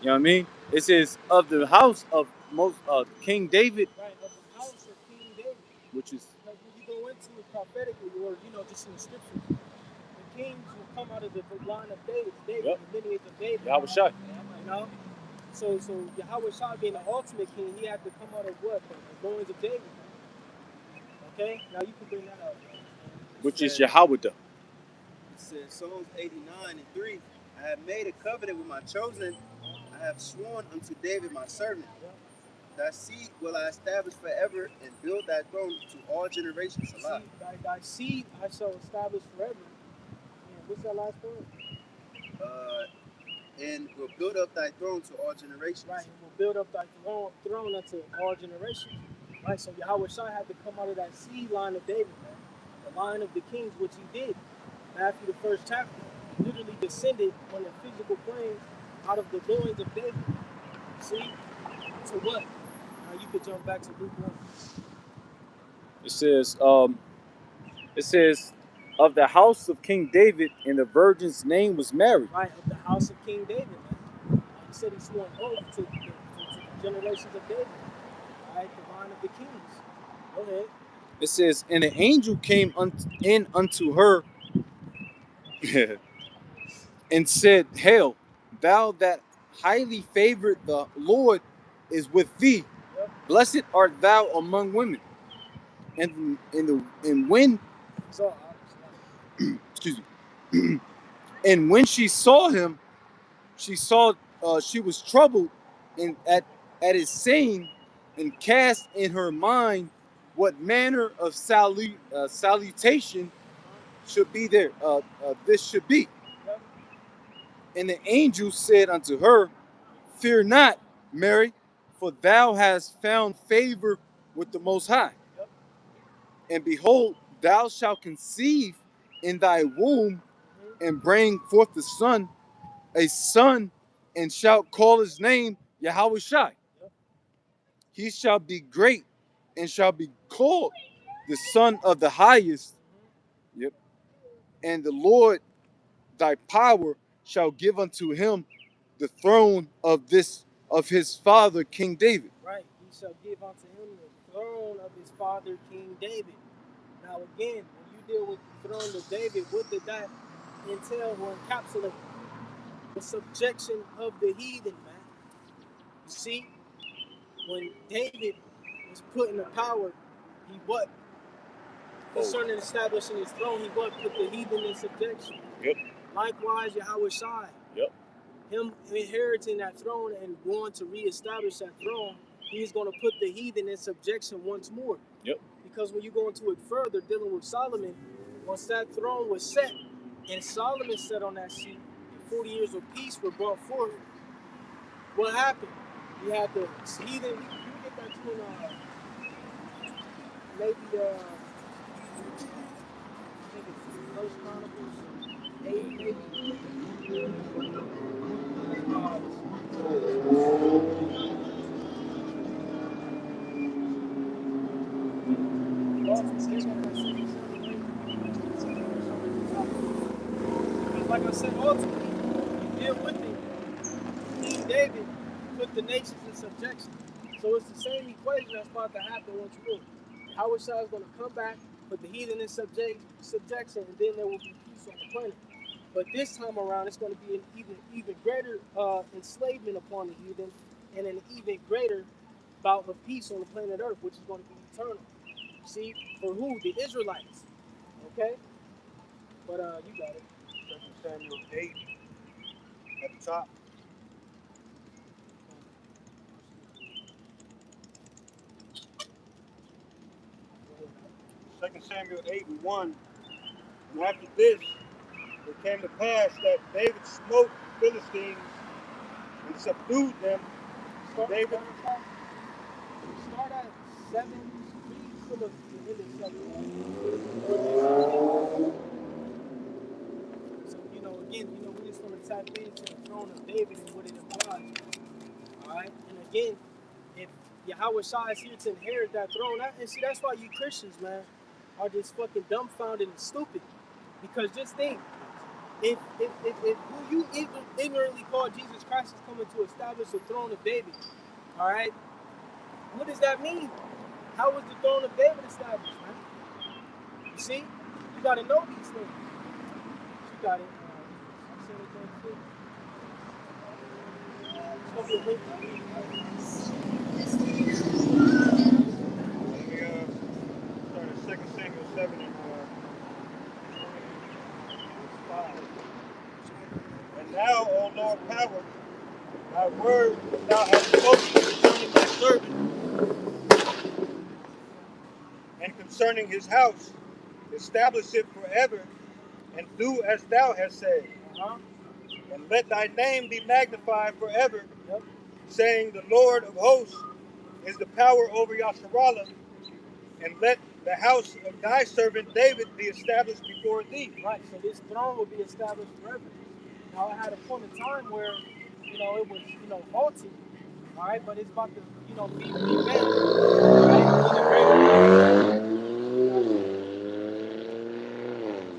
You know what I mean? It says of the house of King David. Right, of the house of King David. Which is, like when you go into it prophetically, or just in the scriptures, the kings will come out of the line of David, the lineage of David. Yahweh Shai. You know? So Yahweh Shai being the ultimate king, he had to come out of what? The loins of David. Okay? Now you can bring that up. Which is Yahweh. It says Psalms 89 and 3. I have made a covenant with my chosen. I have sworn unto David my servant. Thy seed will I establish forever and build thy throne to all generations. Thy seed I shall establish forever. And what's that last word? And will build up thy throne to all generations. Right, and will build up thy throne unto all generations. Right, so Yahweh Shai had to come out of that seed line of David, man. The line of the kings, which he did. Matthew, the first chapter, literally descended on the physical plane out of the loins of David. See? To what? Now you could jump back to Luke 1. It says, of the house of King David, and the virgin's name was Mary. Right, of the house of King David, man. He said he swore an oath to the generations of David. Right, the line of the kings. Go ahead. It says, and the angel came in unto her and said, Hail, thou that highly favored, the Lord is with thee. Yep. Blessed art thou among women. And when excuse me. And when she saw him, she was troubled at his saying, and cast in her mind what manner of salutation should be there. This should be. Yep. And the angel said unto her, Fear not, Mary, for thou hast found favor with the Most High. Yep. And behold, thou shalt conceive in thy womb Mm-hmm. and bring forth a son, and shalt call his name Yahweh Shai. Yep. He shall be great and shall be called the Son of the Highest. Yep. And the Lord thy power shall give unto him the throne of his father King David. Right. He shall give unto him the throne of his father King David. Now again, when you deal with the throne of David, what did that entail or encapsulate? The subjection of the heathen, man. You see, when David was put in the power, he what? Concerning establishing his throne, he what? Put the heathen in subjection. Yep. Likewise, Yahweh Shai. Yep. Him inheriting that throne and going to reestablish that throne, he's going to put the heathen in subjection once more. Yep. Because when you go into it further, dealing with Solomon, once that throne was set and Solomon sat on that seat, and 40 years of peace were brought forth, what happened? You had the heathen, you get that too in maybe I think it's First Chronicles 8, maybe. Like I said, ultimately, you deal with it. King David put the nations in subjection. So it's the same equation that's about to happen once more. Howard Shah is going to come back, put the heathen in subjection, and then there will be peace on the planet. But this time around, it's going to be an even greater enslavement upon the heathen, and an even greater bout of peace on the planet Earth, which is going to be eternal. See, for who? The Israelites. Okay? But you got it. 2 Samuel 8 at the top. 2 Samuel 8:1. And after this, it came to pass that David smote the Philistines and subdued them. David. Start at 7, read from the end of 7. So, again, we just want to tap into the throne of David and what it implies. Alright? And again, if Yahweh Shai is here to inherit that throne, and see, that's why you Christians, man, are just fucking dumbfounded and stupid. Because just think, if who you ignorantly call Jesus Christ is coming to establish the throne of David, alright? What does that mean? How was the throne of David established, man? You see? You gotta know these things. You got it. I said it there too. It's gonna be a link. Let me start at 2 Samuel 7 and 5. And now, O Lord power, thy word thou hast spoken concerning thy servant, and concerning his house, establish it forever, and do as thou hast said. And let thy name be magnified forever, saying, the Lord of hosts is the power over Yasharallah, and let the house of thy servant David be established before thee. Right, so this throne will be established forever. Now, it had a point in time where, it was, halted, all right, but it's about to, be revamped, right?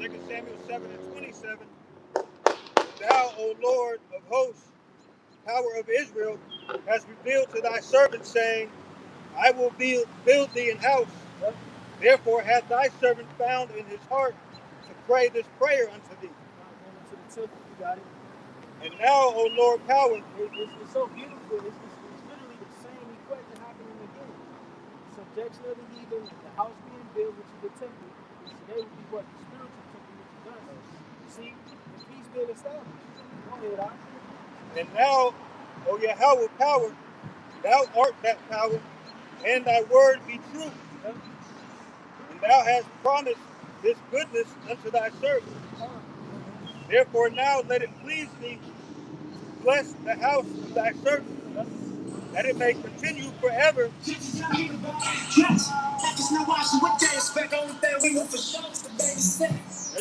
2 Samuel 7 and 27. Thou, O Lord of hosts, power of Israel, hast revealed to thy servant, saying, I will build thee an house. Therefore hath thy servant found in his heart to pray this prayer unto thee. To the temple, you got it. And now, O Lord power, it's so beautiful. It's literally the same equation happening again. Subjection of the heathen, the house being built, which is the temple. So they would be what? The spiritual temple, which is us. See? The peace being established. Go ahead, Doc. and now, O Yahweh power, thou art that power, and thy word be true. and thou hast promised this goodness unto thy servant. Therefore now let it please thee to bless the house of thy servant, that it may continue forever. That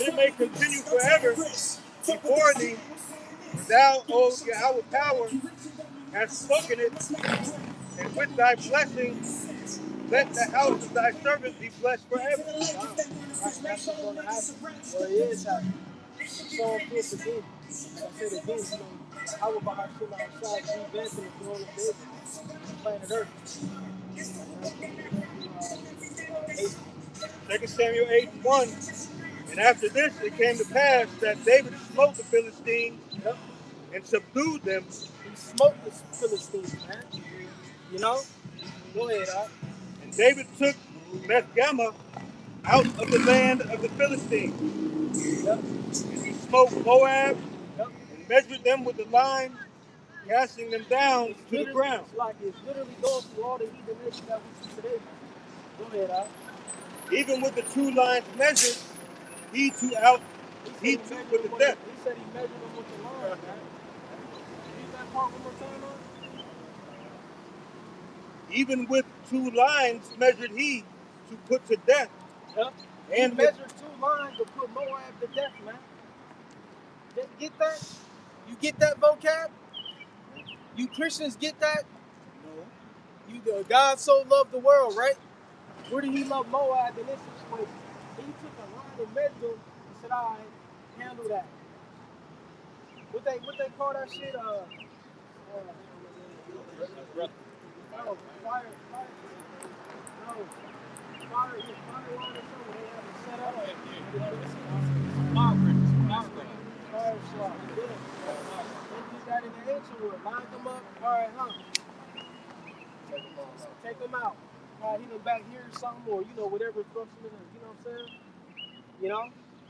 it may continue forever before thee, for thou, O Yahweh power, hast spoken it, and with thy blessing let the house of thy servant be blessed forever. Right, that's what's going to happen. Well, it is happening. So fierce again. I said again, how about Hashem outside revamping the throne of David, planet Earth? 2 Samuel 8:1. And after this it came to pass that David smote the Philistines and subdued them. He smoked the Philistines, man. You know? Go ahead, Al. And David took Bethgamma out of the land of the Philistines. Yep. And he smote Moab Yep. and measured them with the line, casting them down to the ground. It's literally going through all the heathen nations that we see today. Go ahead, Al. Even with the 2 lines measured, he took with the depth. He said he measured them with the line, man. Read that part one more time, man. Even with 2 lines measured he to put to death. Yep. And he measured 2 lines to put Moab to death, man. Get that? You get that vocab? You Christians get that? No. God so loved the world, right? Where did he love Moab in this situation? He took a line and measured them and said, all right, handle that. What they call that shit? No, fire. No, fire line or something. They have it set up. Fire slot. Yeah. They did that in the ancient world. Line them up. All right, take them out. All right, he done back here or something, or whatever function it is. You know what I'm saying? You know?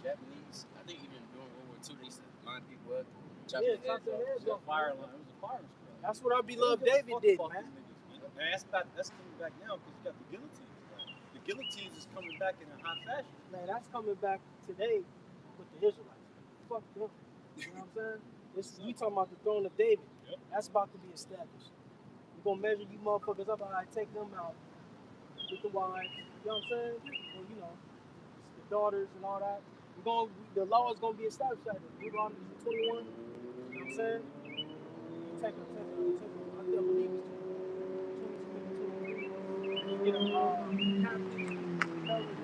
Japanese, I think even during World War II, they used to line people up. Chop their heads off. Fire line. It was a fire squad. That's what our beloved David did, man. And that's coming back now because you got the guillotines. The guillotines is coming back in a hot fashion. Man, that's coming back today with the Israelites. Fuck them. You know what I'm saying? We talking about the throne of David. Yep. That's about to be established. We're going to measure you motherfuckers up. All right, take them out with the wives. You know what I'm saying? Or, the daughters and all that. The law is going to be established like this. Deuteronomy 21. You know what I'm saying? Take them. I believe it's 22. You get them captive, covered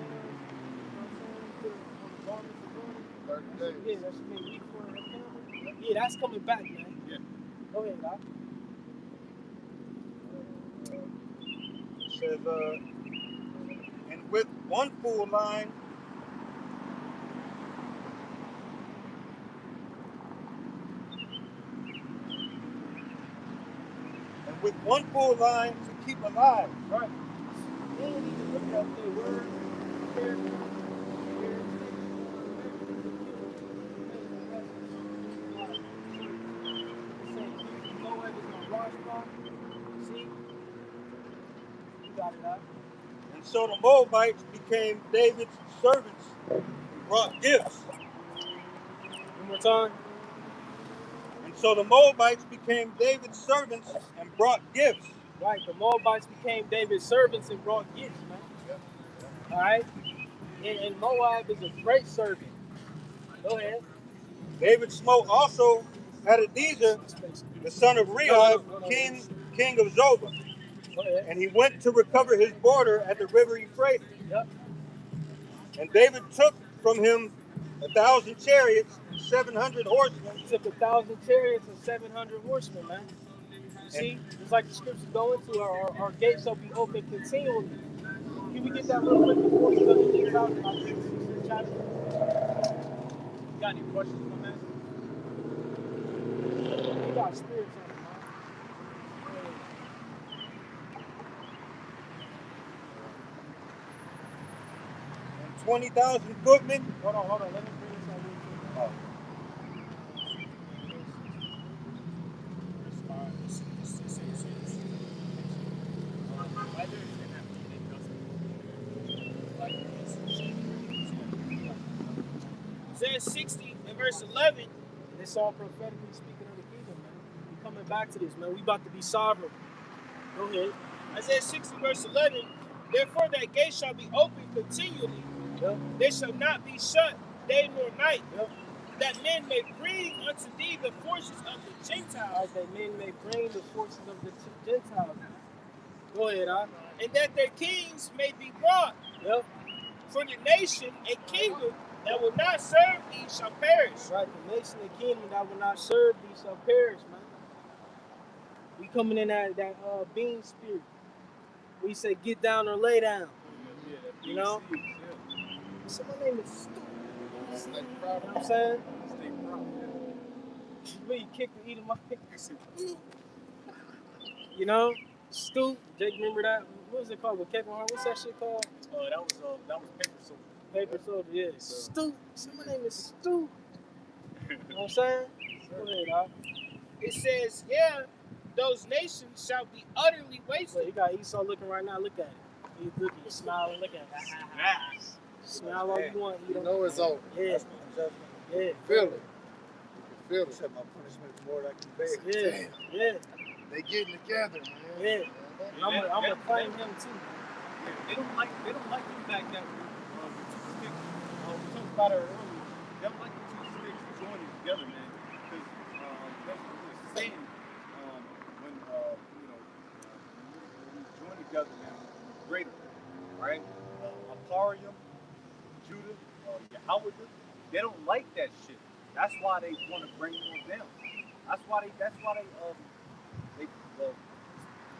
in, yeah, that should make weak for her family. Yeah, that's coming back, man. Yeah. Go ahead, Doc. It says, and with 1 full line, to keep alive. Right. They didn't even look up their word, character, And so the Moabites became David's servants and brought gifts. One more time. And so the Moabites became David's servants and brought gifts. Right, the Moabites became David's servants and brought gifts, man. All right? And Moab is a great servant. Go ahead. David smote also Hadadezer, the son of Rehob, king of Zobah. And he went to recover his border at the river Euphrates. Yep. And David took from him 1,000 chariots and 700 horsemen. He took 1,000 chariots and 700 horsemen, man. You see, it's like the scriptures go into our gates shall be open continually. Can we get that real quick before we go to the chapter? You got any questions, my man? We got spirits on it, man. 20,000 footmen. Hold on. Let me bring this out real quick. Isaiah 60 and verse 11. And it's all prophetically speaking of the kingdom, man. We coming back to this, man. We about to be sovereign. Go ahead. Isaiah 60 verse 11. Therefore that gate shall be open continually. Yep. They shall not be shut day nor night. Yep. That men may bring unto thee the forces of the Gentiles. As that men may bring the forces of the Gentiles. Go ahead, and that their kings may be brought. Yep. For the nation and kingdom that will not serve thee shall perish. Right, the nation and kingdom that will not serve thee shall perish, man. We coming in that being spirit. We say get down or lay down. You know? So my name is stupid. You know what I'm saying? You really kick the eat of my You know? Stoop. Jake, remember that? What was it called with Kevin Hart? What's that shit called? That was Paper Soldier. Paper Soldier, yeah. Stoop. So my name is Stoop. You know what I'm saying? Go ahead, dog. It says, yeah, those nations shall be utterly wasted. Look, you got Esau looking right now. Look at it. He's looking, smiling. Look at it. Smile all you want. You know it's over. Yeah. Yeah. Feel it. You can feel it. My punishment is more than I can bear. Yeah. Yeah. They getting together, man. Yeah. I'm gonna claim him too. They don't like the fact that we talked about it earlier. They don't like the two sticks joining together, man. Because that's what we were saying when we join together, man, we're greater, right? Aparium, Judah, Yahweh, they don't like that shit. That's why they want to bring them down. That's why they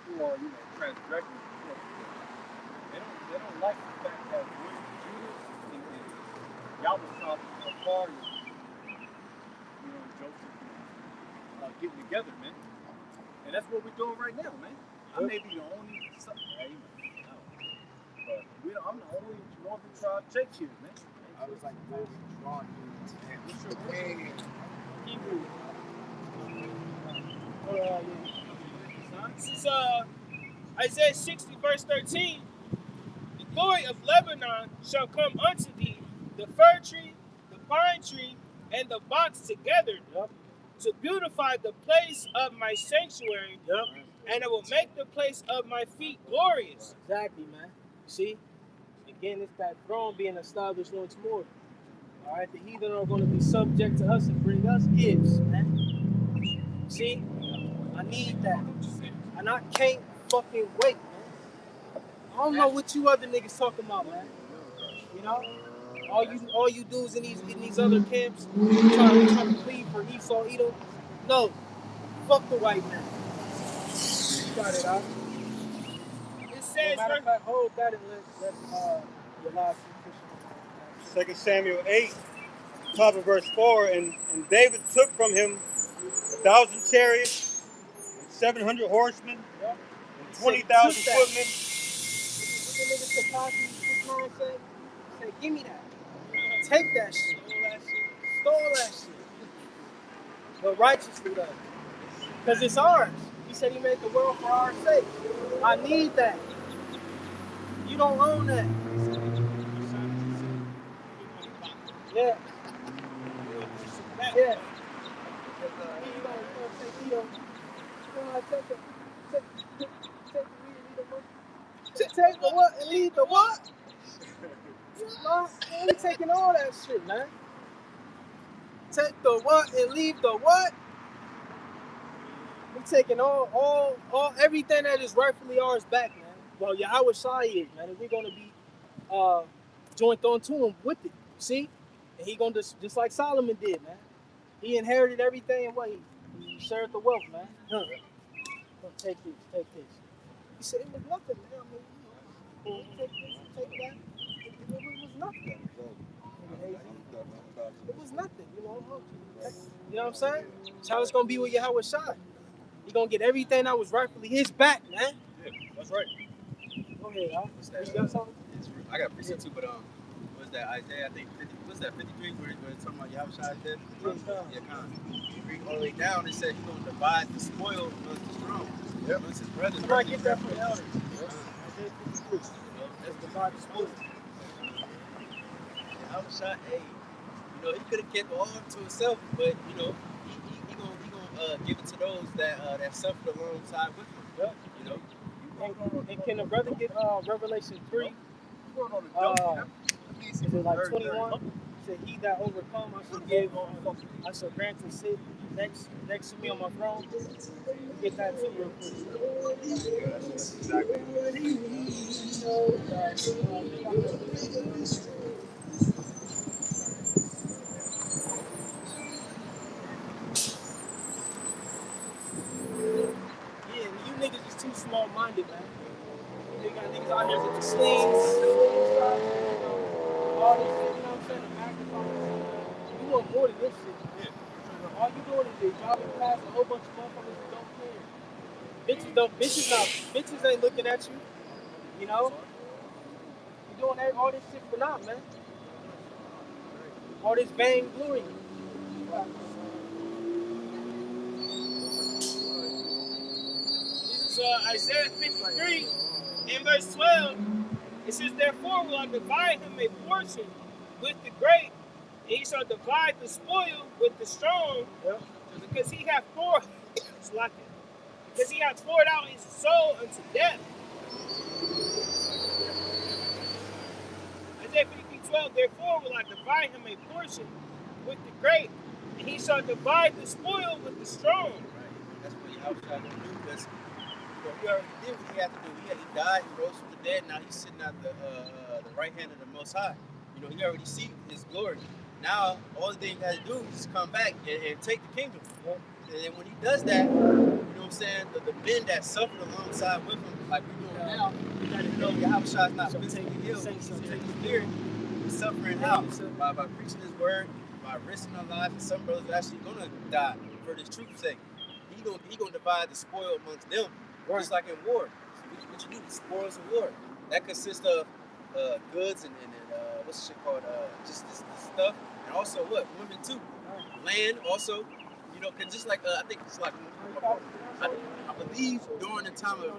who are transgressing. They don't like the fact that when Judah and Yahweh Aparium, Joseph, getting together, man. And that's what we're doing right now, man. I may be the only but I'm the only northern tribe Jake here, man. I was like, drawn here. What's your name? Hebrew. This is Isaiah 60 verse 13. The glory of Lebanon shall come unto thee, the fir tree, the pine tree, and the box together, to beautify the place of my sanctuary, and it will make the place of my feet glorious. Exactly, man. See? Again, it's that throne being established once more. All right, the heathen are going to be subject to us and bring us gifts, man. See? I need that. And I can't fucking wait, man. I don't know what you other niggas talking about, man. You know? All you dudes in these other camps trying to plead for Esau, Edom. No. Fuck the white man. Got it out. It says, matter of fact, hold that and let your last Christian. 2 Samuel 8, top of verse 4, and David took from him 1,000 chariots, and 700 horsemen, and 20,000 footmen. The nigga Takashi, this man said, give me that. Take that shit. Stole that shit. But righteously though. Because it's ours. He said he made the world for our sake. I need that. You don't own that. Yeah. Yeah. Take the what and leave the what? We taking all that shit, man. Take the what and leave the what? We taking all everything that is rightfully ours back, man. Well, Yahweh Shai is, man, and we're gonna be joined onto him with it. See? And he gonna just like Solomon did, man. He inherited everything and what he shared the wealth, man. Huh. Take this. He said it was nothing, man. I mean, take this, take that. It was nothing. It was nothing, you know. You know what I'm saying? That's how it's gonna be with Yahweh Shai. He gonna get everything that was rightfully his back, man. Yeah, that's right. Go ahead, you got something? I got precept too, but was that Isaiah? I think 50. What's that? 53, where it's talking about Yahushua dead. Yeah, you read all the way down. It said he's gonna divide the spoil amongst the strong. Yep. Amongst his brothers. Somebody get that from the elders. That's divide the spoil. Yahushua, hey, he could have kept all to himself, but you know, he gonna give it to those that suffered alongside with him. Yep. You know. And can the brother get Revelation 3? Is it like 21? It said, "He that overcome, I shall grant to sit next to me on my throne." Get that too real quick. That's exactly. Yeah, you niggas is too small-minded, man. You got niggas out here with the slings, all this shit, you know what I'm saying? The magnifying, you want more than this shit. Yeah. All you doing is driving past a whole bunch of motherfuckers who don't care. Bitches ain't looking at you, you know? You doing all this shit for naught, man. All this vainglory. This is Isaiah 53 in verse 12. It says, "Therefore will I divide him a portion with the great, and he shall divide the spoil with the strong, because he hath poured because he hath poured out his soul unto death." Isaiah 53:12, "Therefore will I divide him a portion with the great, and he shall divide the spoil with the strong." Right. That's what Yahweh gonna do, because he already did what he had to do. He died, he rose from the dead. Now he's sitting at the right hand of the Most High. You know, he already seen his glory. Now all the thing he has to do is come back and take the kingdom. And then when he does that, you know what I'm saying, the men that suffered alongside with him, like we're doing now, you gotta know Yahweh is not physically ill. He's in the spirit. He's suffering out by preaching his word, by risking our lives. And some brothers are actually gonna die for this truth's sake. He gonna divide the spoil amongst them, just like in war. So what you do, the spoils of war, that consists of goods and what's the shit called? Just this stuff, and also what? Women too. Land also. You know, cause just like I think it's like I believe during the time of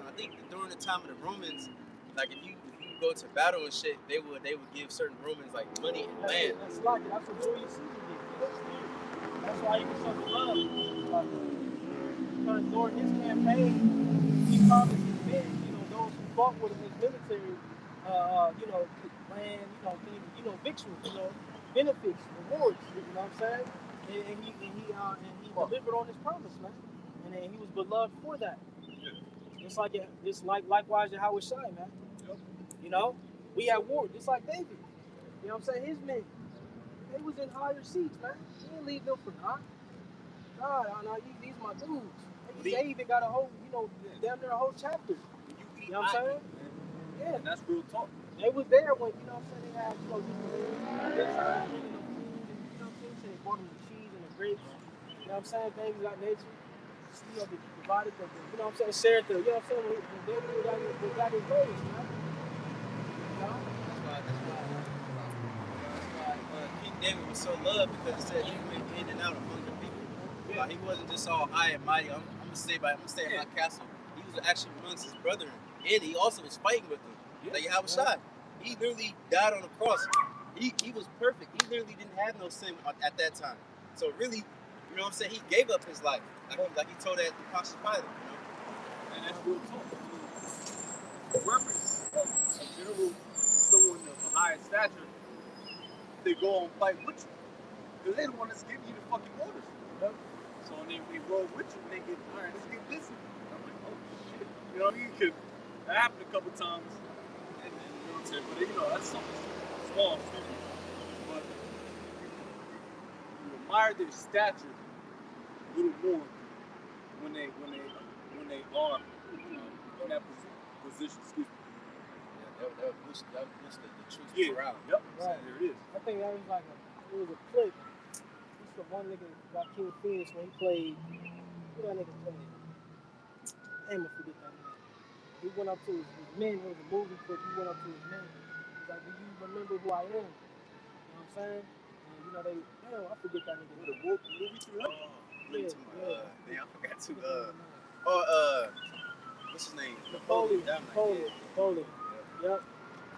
I think during the time of the Romans, like if you go to battle and shit, they would give certain Romans like money and land. That's what Julius Caesar did. That's why he was so beloved. Because during his campaign, he promised his men, those who fought with him, his military, land, things, victuals, benefits, rewards. You know what I'm saying? And he delivered on his promise, man. And then he was beloved for that. Just like likewise Yahweh Shai, man. You know, we had war, just like David. You know what I'm saying? His men, they was in higher seats, man. He didn't leave them for naught. God, these my dudes. They even got a whole, damn near a whole chapter. You know what I'm saying? Yeah. And that's real talk. They was there when, they had, they bought them the cheese and the grapes. You know what I'm saying? Things of that nature. They provided the, shared the, when David got his ways, man. That's why King David was so loved, because it said he went in and out among the people. He wasn't just all high and mighty. I'm gonna stay in my castle. He was actually amongst his brethren, and he also was fighting with them. Like Yahweh Shai, he literally died on the cross. He was perfect. He literally didn't have no sin at that time. So really, you know what I'm saying, he gave up his life, like he told that Pontius Pilate. And that's real talk. The reference of a general, someone of a higher stature, they go and fight with you. Because they don't want us giving you the fucking orders. So then we roll with you and they get, all right, let's get busy. And I'm like, oh shit. You know what I mean? Because that happened a couple times. And you know what I'm saying? But that's something small, but you admire their stature a little more when they are in that position. Excuse me. Yeah, that would boost the truth morale. Yep. Right. There it is. I think that was it was a clip. This the one nigga got King Phoenix when he played. Who that nigga played? Damn, I forget that name. He went up to his men. It was a movie clip. He went up to his men. He's like, "Do you remember who I am?" You know what I'm saying? And I forget that nigga. What a movie to him? I forgot to what's his name? Napoleon. Yep.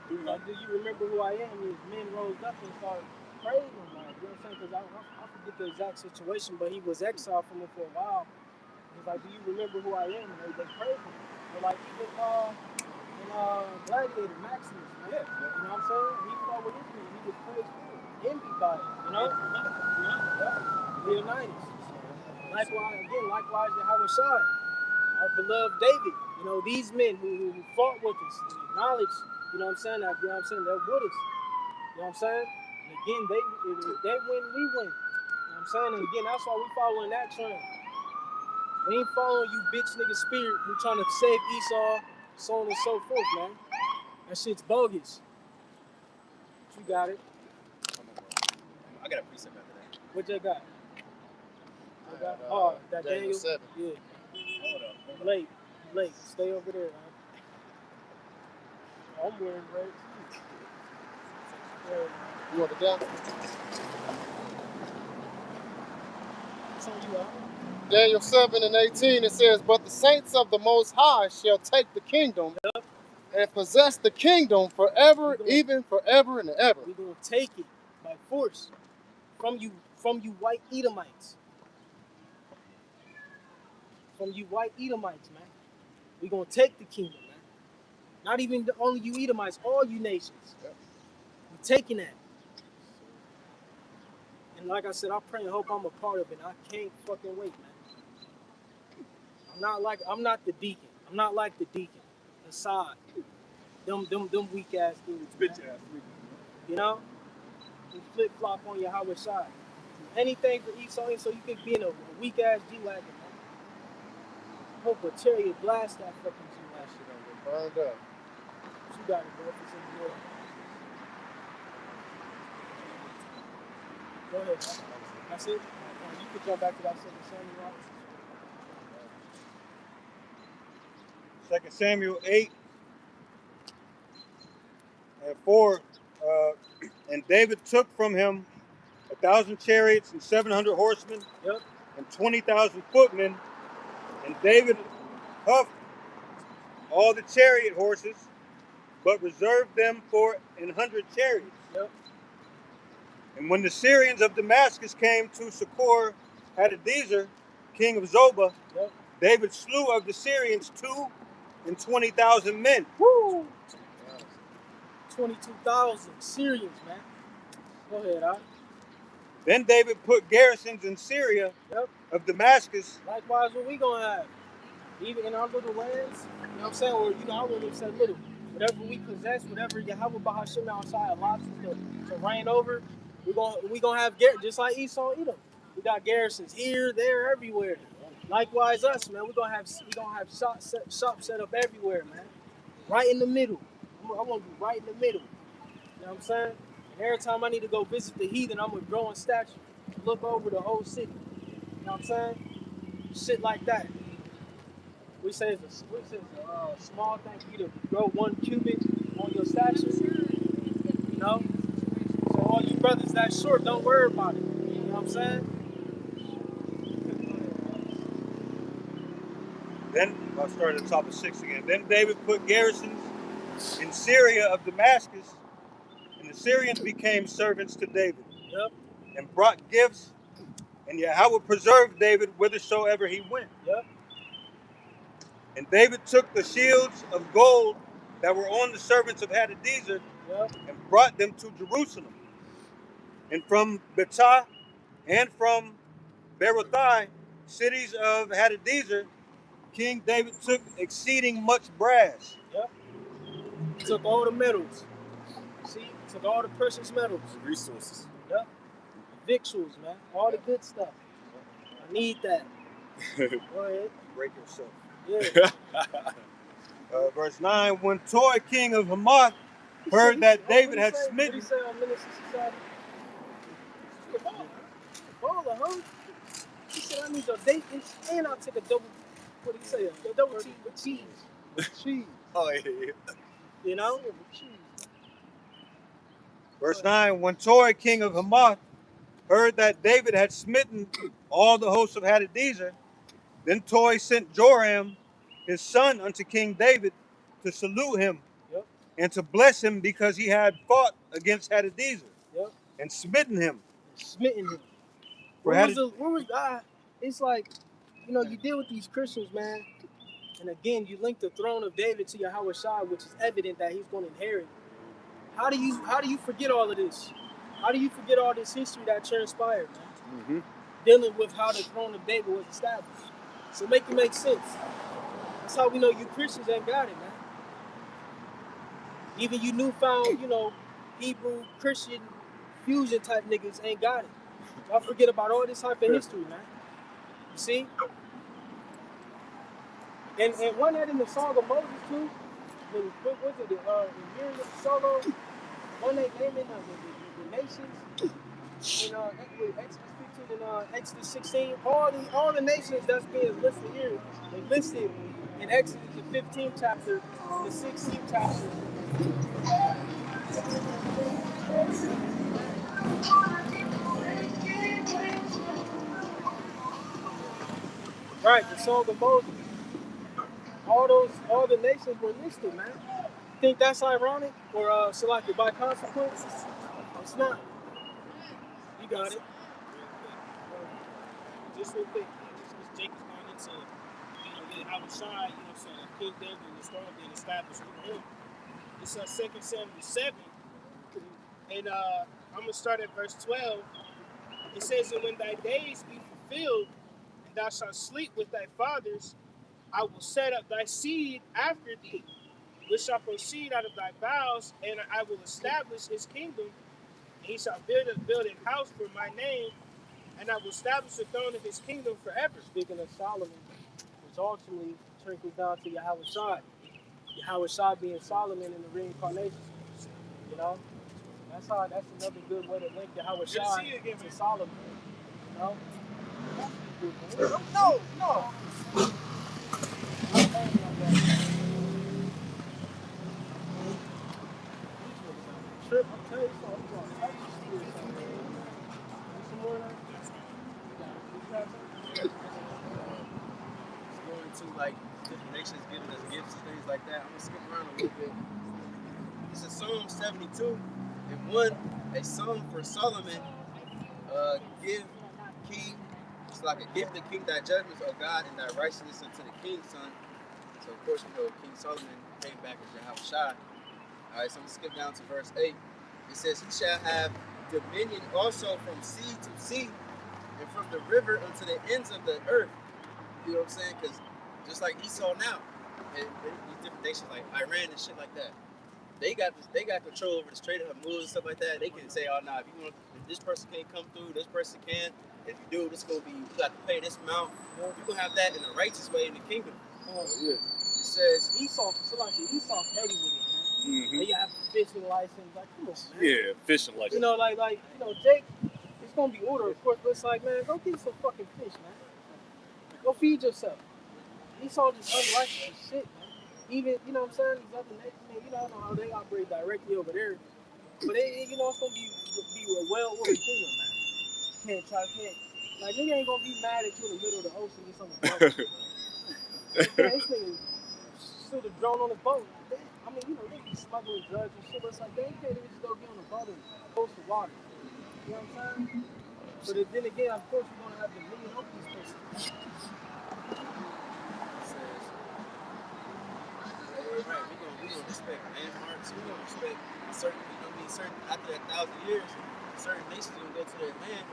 Do Like, do you remember who I am? His men rose up and started prayed him, like, you know what I'm saying? Because I forget the exact situation, but he was exiled from it for a while. He's like, do you remember who I am? And they prayed him. But like even in Gladiator, Maximus, man. Yeah. You know what I'm saying? He fought with Israel. He was praised for it. Envy by it, you know? Yeah. Leonidas. Likewise, Yahweh Shai, our beloved David. You know, these men who fought with us, acknowledge, you know what I'm saying? They're with us. You know what I'm saying? And again, if they win, we win. You know what I'm saying? And again, that's why we following that trend. We ain't following you bitch nigga spirit who trying to save Esau, so on and so forth, man. That shit's bogus. You got it. I got a precept after that. What you got? That Daniel 7. Yeah. Hold up. Late. Stay over there, man. I'm wearing red too. Yeah. You want the down? It's on you, Al. Daniel 7 and 18, it says, but the saints of the Most High shall take the kingdom and possess the kingdom forever, even forever and ever. We're going to take it by force from you white Edomites. From you white Edomites, man. We're going to take the kingdom, man. Not even only you Edomites, all you nations. Yep. We're taking that. And like I said, I pray and hope I'm a part of it. I can't fucking wait, man. I'm not the deacon. I'm not like the deacon. Assad. Them weak ass dudes. Bitch ass niggas. You know? You flip flop on your Howard side. Anything for Esau, so you could be in a weak ass G wagon, man. Hope a chariot blast that fucking G wagon shit over. Burned up. You got it, bro. If it's in the world. Go ahead, man. That's it. You could jump back to that second Samuel. 2 Samuel 8 and 4. And David took from him 1,000 chariots and 700 horsemen, yep, and 20,000 footmen. And David huffed all the chariot horses, but reserved them for 100 chariots. Yep. And when the Syrians of Damascus came to succor Hadadezer, king of Zobah, yep, David slew of the Syrians 220,000 men. Woo! 22,000 Syrians, man. Go ahead, Al. Then David put garrisons in Syria, yep, of Damascus. Likewise, what we gonna have? Even in our little lands, you know what I'm saying? Or, I wouldn't even say little. Whatever we possess, whatever Yahweh Bahashim outside allows us to reign over, we gonna have just like Esau, Edom. We got garrisons here, there, everywhere. Likewise, us, man. We gonna have shops set up everywhere, man. Right in the middle. I want to be right in the middle. You know what I'm saying? And every time I need to go visit the heathen, I'm gonna grow in stature, look over the whole city. You know what I'm saying? Shit like that. We say it's a small thing for you to grow 1 cubit on your stature. You know? So all you brothers that short, don't worry about it. You know what I'm saying? Then I'll start at the top of 6 again. Then David put garrisons in Syria of Damascus, and the Syrians became servants to David. Yep. And brought gifts, and Yahweh preserved David whithersoever he went. Yep. And David took the shields of gold that were on the servants of Hadadezer, yep, and brought them to Jerusalem. And from Betah and from Berothai, cities of Hadadezer, King David took exceeding much brass. Yep. Took all the metals. See? Took all the precious metals. Resources. Yep. Victuals, man. All the good stuff. I need that. Go ahead. Break yourself. Yeah. Verse 9, when Toi, king of Hamath, heard that David had smitten. What did he say on Minister Society? Baller, huh? He said, I need your date and I'll take a double, what did he say? A double cheese with cheese. With cheese. Oh, yeah. You know? With cheese. Verse 9, when Toi, king of Hamath, heard that David had smitten all the hosts of Hadadezer, then Toi sent Joram, his son, unto King David to salute him, yep, and to bless him because he had fought against Hadadezer, yep, and smitten him. Smitten him. For Where had was it, the? Where was God? It's like, you know, you deal with these Christians, man, and again, you link the throne of David to Yahweh Shai, which is evident that he's going to inherit. How do you forget all of this? How do you forget all this history that transpired, man? Mm-hmm. Dealing with how the throne of David was established. So make it make sense. That's how we know you Christians ain't got it, man. Even you newfound, you know, Hebrew Christian fusion type niggas ain't got it. Y'all forget about all this type of history, man. You see? And one that in the Song of Moses too. What was it? The years of the solo. One they naming the nations. In Exodus 15 and Exodus 16, all the nations that's being listed here, they listed in Exodus the 15th chapter, the 16th chapter. Right, the Song of Moses. All the nations were listed, man. Think that's ironic or selected by consequence? It's not. You got it. Just real quick, because Jake is going into, you know, how was Shai, you know, saying King David and the throne being established through him. It's 2 Samuel 7, and I'm gonna start at verse 12. It says, "And when thy days be fulfilled, and thou shalt sleep with thy fathers, I will set up thy seed after thee, which shall proceed out of thy bowels, and I will establish his kingdom, and he shall build a house for my name, and I will establish the throne of his kingdom forever." Speaking of Solomon, which ultimately trickles down to Yahweh Shai. Yahweh Shai being Solomon in the reincarnation. You know? That's another good way to link Yahweh Shai to Solomon. You know? No. Trip, I'm telling you something. Some more of that? Going to like different nations giving us gifts and things like that. I'm gonna skip around a little bit. This is Psalm 72 and 1, a song for Solomon. Give king, it's like a gift to king thy judgments, O God, and thy righteousness unto the king's son. So of course we know King Solomon came back as Yahweh Shai. Alright, so I'm gonna skip down to verse 8. It says, "He shall have dominion also from sea to sea, and from the river unto the ends of the earth." You know what I'm saying? Because just like Esau now, and these different nations like Iran and shit like that, they got control over the Strait of Hormuz and stuff like that. They can say, "Oh no, if this person can't come through, this person can. If you do, this gonna be you got to pay this amount." You're gonna have that in a righteous way in the kingdom. Oh yeah. It says Esau petty with it, man. Mm-hmm. You have a fishing license, like come on, man. Yeah, fishing license. You know, like Jake, it's gonna be order, of course, but it's like, man, go get some fucking fish, man. Go feed yourself. Esau just unrighteous as shit, man. Even, you know what I'm saying, these other nations, man, you know, I don't know how they operate directly over there. But you know, it's gonna be a well-ordered kingdom, man. Like, nigga ain't gonna be mad at you in the middle of the ocean or something. Yeah, this nigga shoot a drone on his boat. I mean, you know, they be smuggling drugs and shit, but it's like, they can't even just go get on a boat and coast the water. You know what I'm saying? But then again, of course, we're gonna have to lean over these places. Right, we gonna respect landmarks. We gonna respect certain after 1,000 years, certain nations gonna go to their land.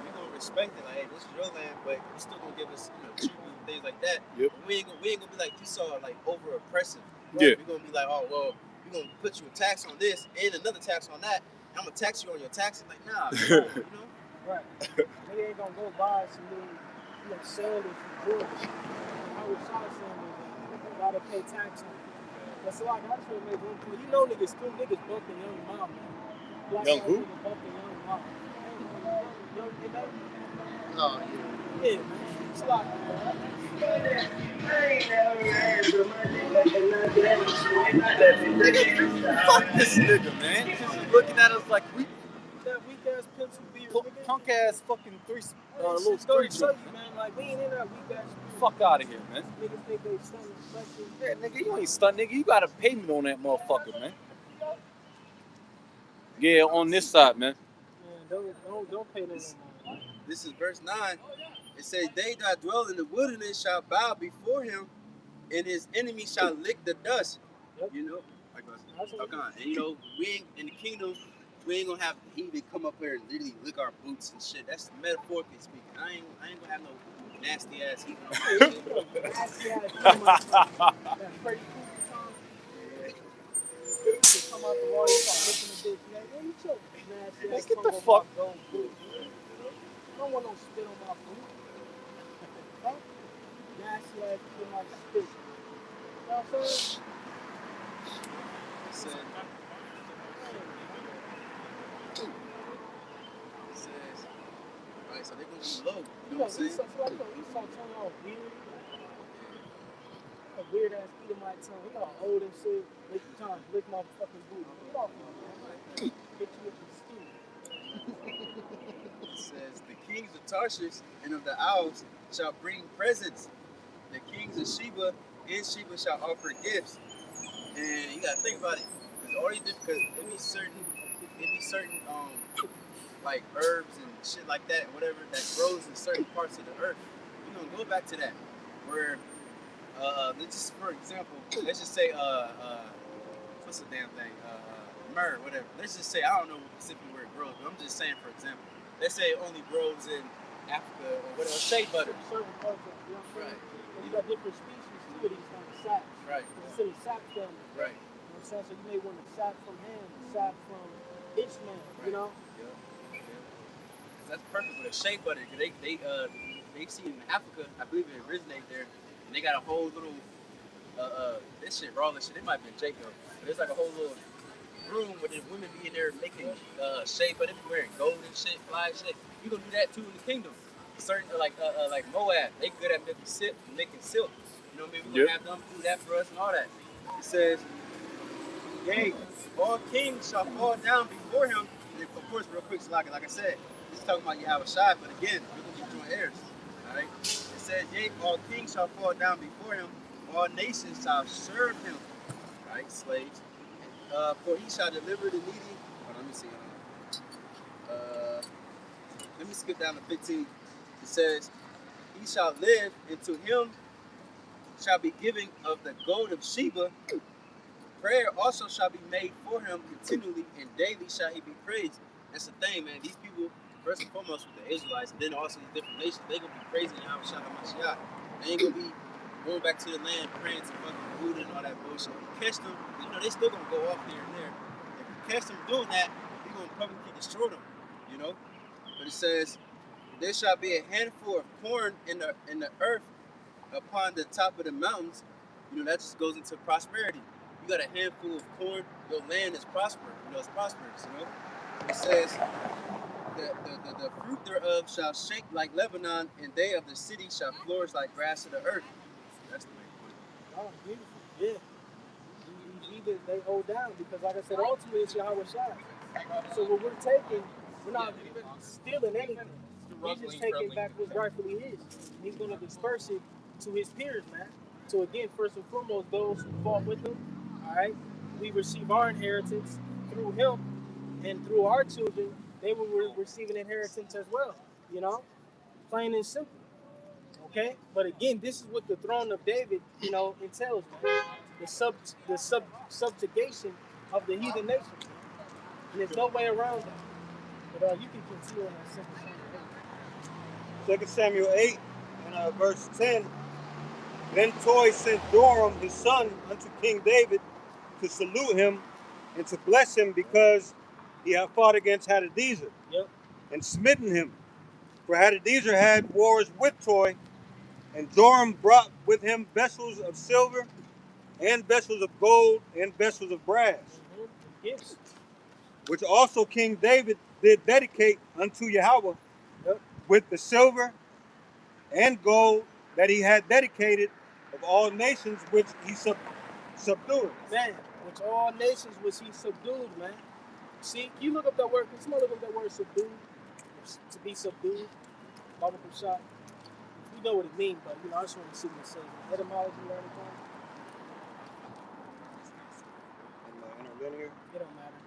We gonna respect it. Like, hey, this is your land, but you still gonna give us, tribute and things like that. Yep. We ain't gonna be like Esau, like over oppressive. Right? Yeah. We gonna be like, oh well, we gonna put you a tax on this and another tax on that. I'm gonna tax you on your taxes. Like, nah, Right. They ain't gonna go buy some new, sandals from Georgia. I was shot sandals. Gotta pay tax on it. But so like, I just want to make room for you know niggas bumping Young Mom, man. Young who? Bumping Young Mom. Young, Oh, yeah, man. It's like, Fuck this nigga, man. He's looking at us like we that weak ass pencil beard, nigga. punk ass fucking little Go three to show joint. you, man. Like, we ain't in that weak ass. Fuck out of here, man. Niggas think they stunning special. Yeah, nigga, you ain't stunned, nigga. You got a payment on that motherfucker, man. Yeah, on this side, man. Yeah. Don't pay no mind. This is verse 9. It says, "They that dwell in the wilderness shall bow before him, and his enemies shall lick the dust." Yep. You know, like us. And you know, we ain't in the kingdom. We ain't gonna have to even come up here and literally lick our boots and shit. That's metaphorically speaking. I ain't gonna have no nasty ass heat on my shit. Nasty ass come out that Freddy Krueger song. You come out the wall, you start licking the bitch. Like, man, you chill. Nasty ass Get tongue the on fuck. my gold boot. I don't want no spit on my boot. Huh? Nasty ass in my spit. You know what I'm saying? It says, right, so they're gonna be low. You know what I'm saying? Esau turn all weird. A weird ass Edomite tongue. He all old and shit. Lick my fucking booty. Get off me, man. Hit you with the steel. It says, "The kings of Tarshish and of the isles shall bring presents. The kings of Sheba and Sheba shall offer gifts." And you gotta think about it. There's already different, because it be certain like herbs and shit like that, whatever that grows in certain parts of the earth. We're gonna go back to that. Where let's just, for example, let's just say what's the damn thing? Myrrh, whatever. Let's just say, I don't know specifically where it grows, but I'm just saying, for example, let's say it only grows in Africa or whatever. Shea butter. Certain parts of, you know what I'm saying? Right. You got different species too of these kind of saps. Right. It's in the sap family. Right. You know what I'm saying? So you may want a sap from Ham, a sap from Ishmael, you know? Yeah. That's perfect with a shea butter, because they see it in Africa. I believe it originated there, and they got a whole little this shit raw shit. It might have been Jacob, but there's like a whole little room where the women be in there making shea butter. They be wearing gold and shit, fly shit. You gonna do that too in the kingdom. Certain like Moab, they good at making silk. You know what I mean? We're gonna have them do that for us and all that. It says, "Yea, all kings shall fall down before him." And of course, real quick, so like I said, this is talking about Yahweh Shai, but again, we're gonna be joint heirs. Alright? It says, "Yea, all kings shall fall down before him, all nations shall serve him." Right, slaves. For he shall deliver the needy. Hold on, let me see. Let me skip down to 15. It says, "He shall live, and to him shall be given of the gold of Sheba. Prayer also shall be made for him continually, and daily shall he be praised." That's the thing, man. These people, first and foremost with the Israelites, and then also the different nations, they gonna be praising Yahweh Shai HaMashiach. They ain't gonna be going back to the land praying to fucking Buddha and all that bullshit. If you catch them, you know, they still gonna go off here and there. If you catch them doing that, you're gonna publicly destroy them, you know? But it says, "There shall be a handful of corn in the earth upon the top of the mountains." You know, that just goes into prosperity. You got a handful of corn, your land is prosperous. You know, it's prosperous, you know? It says, the fruit thereof shall shake like Lebanon, and they of the city shall flourish like grass of the earth. That's the main point. Oh, beautiful. Yeah. These heathens, they hold down because, like I said, ultimately it's Yahweh Shai. So what we're taking, we're not stealing anything. He's just taking back what's rightfully his. And he's going to disperse it to his peers, man. So again, first and foremost, those who fought with him, all right, we receive our inheritance through him, and through our children, they will receive an inheritance as well. You know, plain and simple. Okay, but again, this is what the throne of David, you know, entails, man. The subjugation of the heathen nations, man. And there's no way around that. But you can continue on that simple thing. 2 Samuel 8 and verse 10. Then Toy sent Joram his son unto King David to salute him and to bless him, because he had fought against Hadadezer and smitten him. For Hadadezer had wars with Toy, and Joram brought with him vessels of silver and vessels of gold and vessels of brass, Yes. which also King David did dedicate unto Yahweh with the silver and gold that he had dedicated of all nations which he subdued. Man, which all nations was he subdued, man. See, you look up that word, can somebody look up that word subdued? To be subdued, Bible shot. We know what it means, but you know, I just want to see what it says. Etymology or anything. In the interlinear. It don't matter.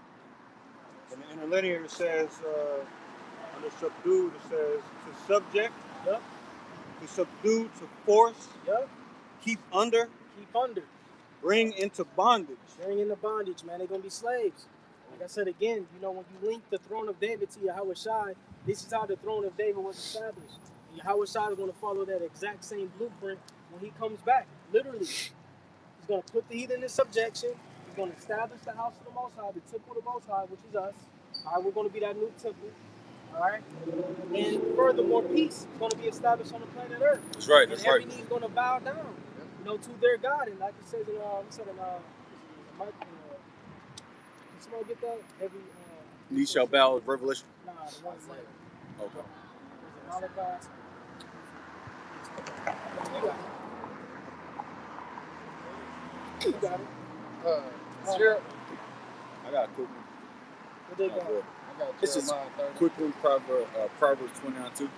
In the interlinear it says Under subdue, it says to subject, Yep. to subdue, to force, Yep. keep under, Keep under. bring into bondage. Bring into bondage, man. They're gonna be slaves. Like I said again, you know, when you link the throne of David to Yahweh Shai, this is how the throne of David was established. And Yahweh Shai is gonna follow that exact same blueprint when he comes back. Literally. He's gonna put the heathen in subjection. He's gonna establish the house of the Most High, the temple of the Most High, which is us. All right, we're gonna be that new temple. All right, and furthermore, peace is going to be established on the planet Earth. That's right. And That's every right. knee is going to bow down, you know, to their God. And like it says in, somebody get that? Every Knee shall bow. Revelation. Nah, the one like. Okay. Malachi. You got it. Sure. I got a quick one. What they got? Oh, boy. I got This is Jeremiah 30. quick one. Proverbs 29:2.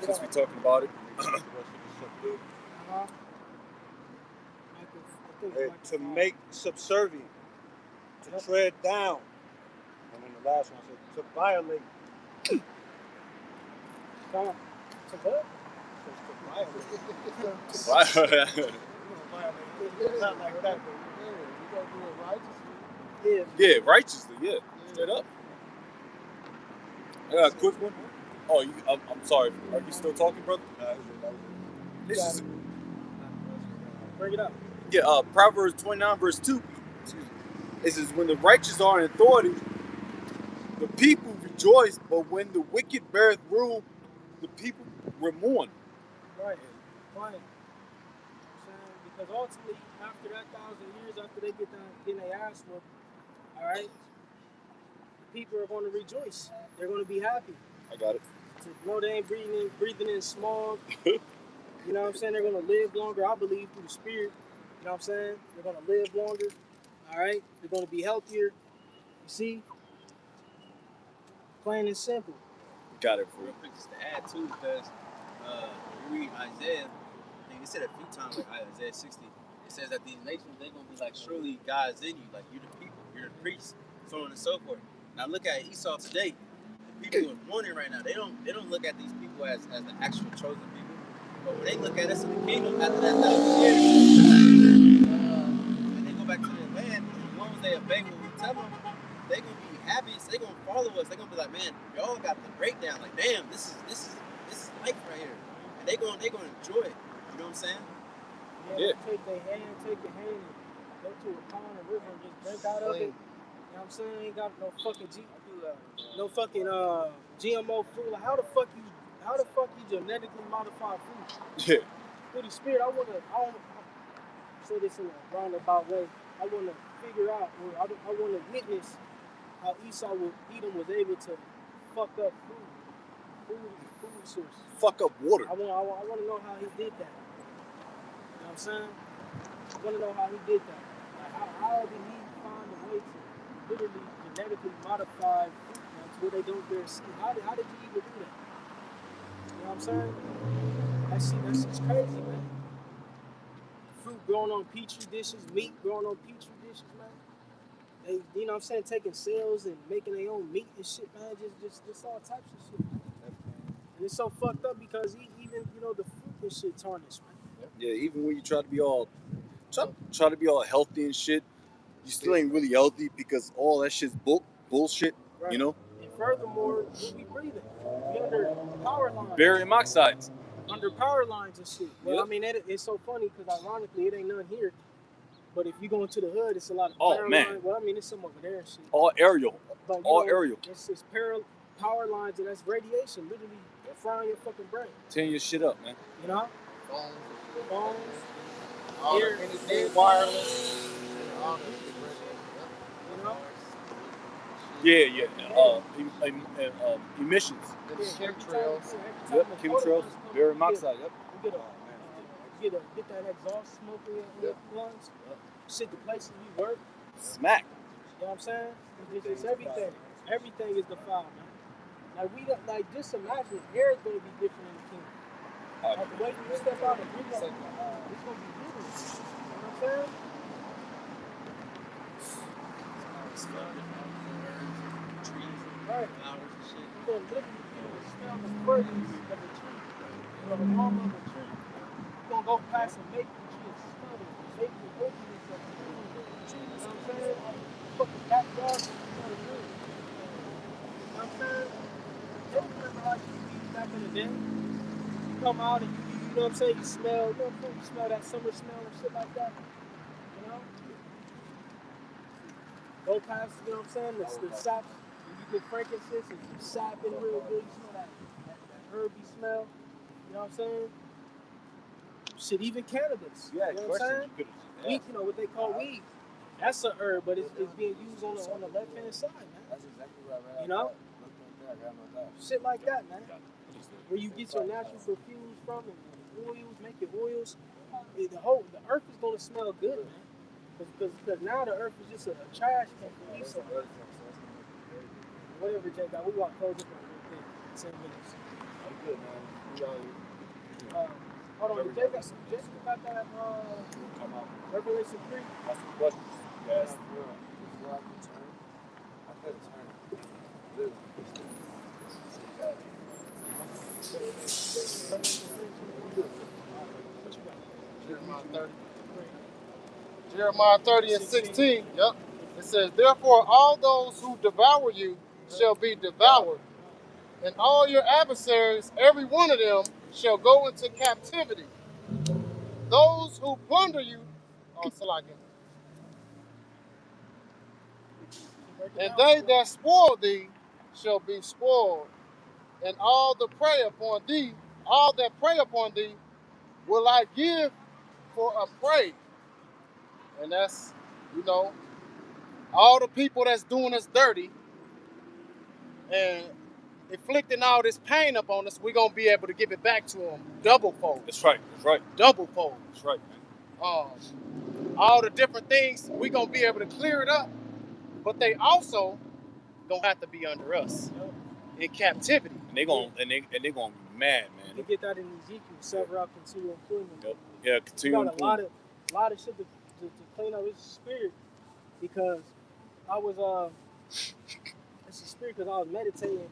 Since we talking about it. Subdue. Uh-huh. To make subservient, to tread down. And then the last one said to violate. To what? To violate. Not like that, but You gonna do it righteously? Yeah. Yeah, righteously. Yeah, straight up. I got a quick one. Oh, I'm sorry. Are you still talking, brother? This is Bring it up. yeah. Proverbs 29:2. Excuse me. It says, "When the righteous are in authority, the people rejoice, but when the wicked beareth rule, the people mourn." Right. Right. Because ultimately, after that 1,000 years, after they get done getting their ass whooped, all right, people are going to rejoice. They're going to be happy. I got it. To know they ain't breathing in smog. You know what I'm saying? They're going to live longer, I believe, through the Spirit. You know what I'm saying? They're going to live longer. All right? They're going to be healthier. You see? Plain and simple. Got it for Real you. quick, just to add too, because you read Isaiah, I think it said a few times, like Isaiah 60, it says that these nations, they're going to be like, surely God's in you, like you're the people, you're the priests, so on and so forth. Now look at Esau today. The people are mourning right now. They don't look at these people as the actual chosen people. But when they look at us in the kingdom after that 1,000 years, and they go back to their land, as long as they obey what we tell them, they're gonna be happy. So they're gonna follow us. They're gonna be like, man, y'all got the breakdown. Like, damn, this is life right here. And they're gonna enjoy it. You know what I'm saying? Yeah. Take your hand and go to a pond or river and just drink out of it. You know what I'm saying? Ain't got no fucking GMO food. Like, how the fuck you genetically modify food? Yeah. Through the Spirit, I say this in a roundabout way. I want to figure out, or I want to witness how Edom was able to fuck up food sources. Fuck up water. I want to know how he did that. You know what I'm saying? I want to know how he did that. Like, how did he find a way to literally genetically modify food plants where they don't bear seed? How did he even do that? You know what I'm saying? That's just crazy, man. Fruit growing on petri dishes, meat growing on petri dishes, man. They, you know what I'm saying, taking cells and making their own meat and shit, man. Just all types of shit, man. And it's so fucked up because even, you know, the fruit and shit tarnished, man. Yeah, even when you try to be all healthy and shit, you still ain't really healthy because all that shit's bullshit. Right. You know. And furthermore, what we breathing? We under power lines. Barium oxides. Under power lines and shit. Well, Yep. I mean, it's so funny because ironically, it ain't none here. But if you go into the hood, it's a lot of power lines. Well, I mean, it's some over there and shit. All aerial. But, Aerial. It's power lines and that's radiation, literally frying your fucking brain. Tearing your shit up, man. You know? Phones. Anything wireless. You know? Yeah. Emissions. Chemtrails. Yep, chemtrails. Barium oxide. Yep. Get that exhaust smoke in your lungs. Shit, the places we work. Smack. You know what I'm saying? It's everything. Everything is defiled, man. Like we don't just imagine air is gonna be different in the kingdom. Like the way you step out and breathe, it's gonna be different. You know what I'm saying? Right. flowers and shit. You gonna literally be able to smell the fragrance of a tree, the aroma of a tree. You gonna go past a maple tree and smell the maple openness of the tree. You know what I'm saying? Fucking backyard, you smell the tree. You know what I'm saying? They remember how you be back in the day. You come out and you know what I'm saying? You smell, you know what I'm saying? You smell that summer smell and shit like that. You know? Go past, you know what I'm saying? The sap, you get frankincense and some sap in real good. You smell that herby smell. You know what I'm saying? Shit, even cannabis. Yeah, you know what I'm saying? Weed, you know what they call weed. That's a herb, but it's being used on the left hand side, man. That's exactly right, man. You know? I got no doubt. Shit like that, man. Where you get your natural perfumes from and oils, make your oils. The earth is gonna smell good, man. Because now the earth is just a trash can for resources. Whatever, Jay got, we got to close up on real quick. 10 minutes. I'm good, man. We all here. Hold on, Jay got that Revelation 3. That's some questions. Yes. Before I can turn, I couldn't turn. Literally. Jeremiah 30 and 16. Yep. It says, therefore all those who devour you shall be devoured, and all your adversaries, every one of them, shall go into captivity. Those who plunder you, and they that spoil thee shall be spoiled, and all that prey upon thee will I give for a prey. And that's, you know, all the people that's doing us dirty and inflicting all this pain upon us, we're going to be able to give it back to them double fold. That's right. That's right. Double fold. That's right, man. All the different things, we're going to be able to clear it up, but they also going to have to be under us in captivity. And they're going to be mad, man. You get that in Ezekiel, sever out continual employment. Yep. Yeah, continue. You got a lot of shit to clean up his spirit, because I was it's a spirit because I was meditating,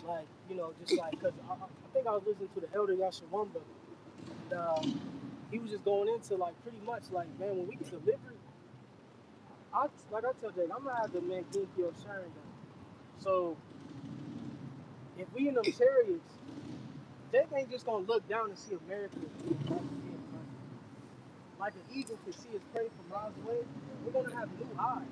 like, you know, just like, because I think I was listening to the elder Yashawamba, and he was just going into, like, pretty much like, man, when we get delivered, I tell Jake, I'm gonna have to make Ginky or Sharon down. So if we in them chariots, Jake ain't just gonna look down and see America. Like an eagle can see his prey from miles away, we're gonna have new eyes.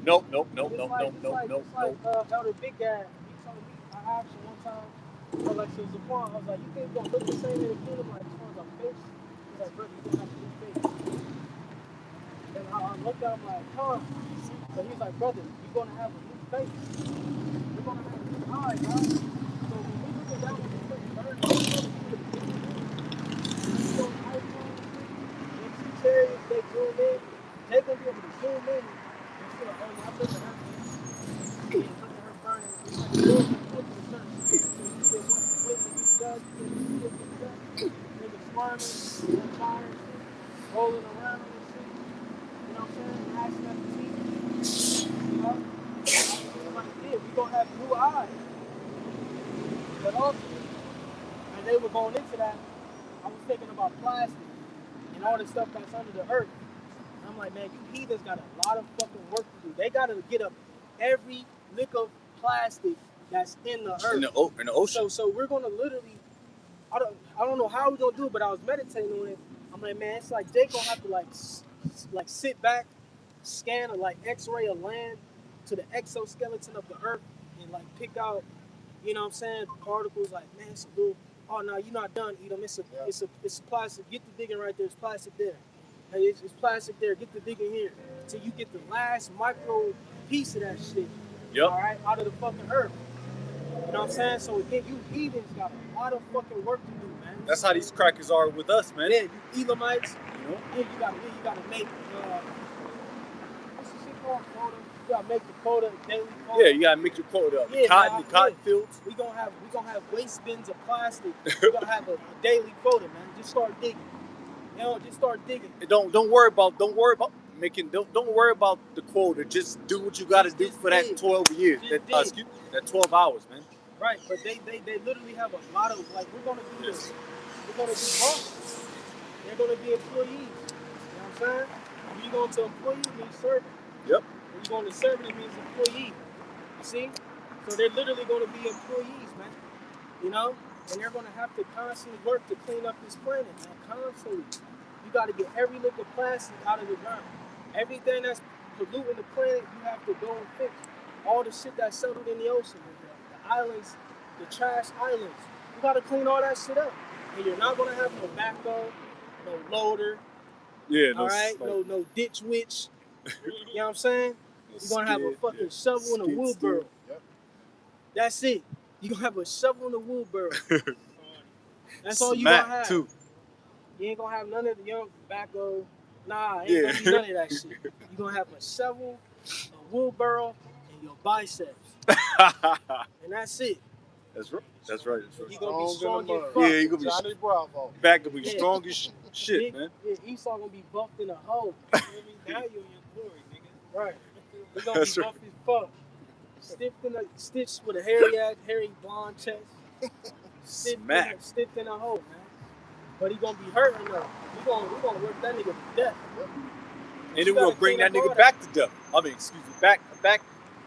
Nope. It's like Elder Big Guy, he told me, I asked him one time, I was like, so Zaquan, I was like, you think you're gonna look the same in the kingdom, like, as far as our face? He's like, brother, you're gonna have a new face. And I looked at him like, huh? But he's like, brother, you're gonna have a new face. You're gonna have a new eye, guys. So when we look down at the first burn, those icons, when two chariots, they zoom in, they're gonna be able to zoom in and see, oh, my brother has this. And look at her burning. It's like the Lord has put the church. So he said, once the waiting to be judged, he said, you still get judged. Niggas squirming, on fire and shit, rolling around and shit. You know what I'm saying? Gnashing at the teeth. You know? Like, yeah, we gonna have new eyes. But also, as they were going into that, I was thinking about plastic and all the stuff that's under the earth. And I'm like, man, you heathens got a lot of fucking work to do. They gotta get up every lick of plastic that's in the earth. In the ocean. So we're gonna literally, I don't know how we're gonna do it, but I was meditating on it. I'm like, man, it's like they gonna have to like sit back, scan or like X-ray a land to the exoskeleton of the earth and like pick out, you know what I'm saying, particles. Like, man, it's a little. Oh no, you're not done, Edom. It's a plastic. Get the digging right there. It's plastic there. Hey, it's plastic there. Get the digging here. Till you get the last micro piece of that shit. Yep. All right, out of the fucking earth. You know what I'm saying? So again, you heathens got a lot of fucking work to do, man. That's how these crackers are with us, man. Yeah, you Edomites. You know? Yeah, you gotta make what's the shit called? Quota. You gotta make the quota, daily quota. Yeah, you gotta make your quota up. Yeah, The cotton fields. We gonna have waste bins of plastic. We gonna have a daily quota, man. Just start digging. You know, just start digging. Don't worry about making. Don't worry about the quota. Just do what you got to do Just for that did. 12 years. Just That, did. that 12 hours, man. Right, but they literally have a lot of, like, we're gonna be Yes. we're gonna be bosses. They're gonna be employees. You know what I'm saying? When you go into employee, it means servant. Yep. When you go into servant, it means employee. You see? So they're literally gonna be employees, man. You know? And they're gonna have to constantly work to clean up this planet, man. Constantly. You gotta get every lick of plastic out of the ground. Everything that's polluting the planet, you have to go and fix. All the shit that's settled in the ocean, the islands, the trash islands. You gotta clean all that shit up. And you're not gonna have no backhoe, no loader, Yeah. No. all right, Like, no ditch witch. You know what I'm saying? You're gonna have a fucking shovel and a wheelbarrow. Yep. That's it. You're gonna have a shovel and a wheelbarrow. That's all you Smack, gonna have. too. You ain't gonna have none of the young tobacco. Nah, ain't gonna be none of that shit. You're gonna have a shovel, a wheelbarrow, and your biceps. And that's it. That's right. That's right. You're gonna be strong in the as mud. fuck. Yeah, you gonna be Johnny Bravo. back to be Yeah. strong as shit, Big, man. Yeah, Esau gonna be buffed in a hole. Now you're in your glory, nigga. Right. He's gonna That's be right. buff as fuck. Stitched with a hairy blonde chest. Smack. Stiffed in a hole, man. But he gonna be hurting though. We gonna work that nigga to death. And then we're gonna bring that nigga back to death. I mean, excuse me, back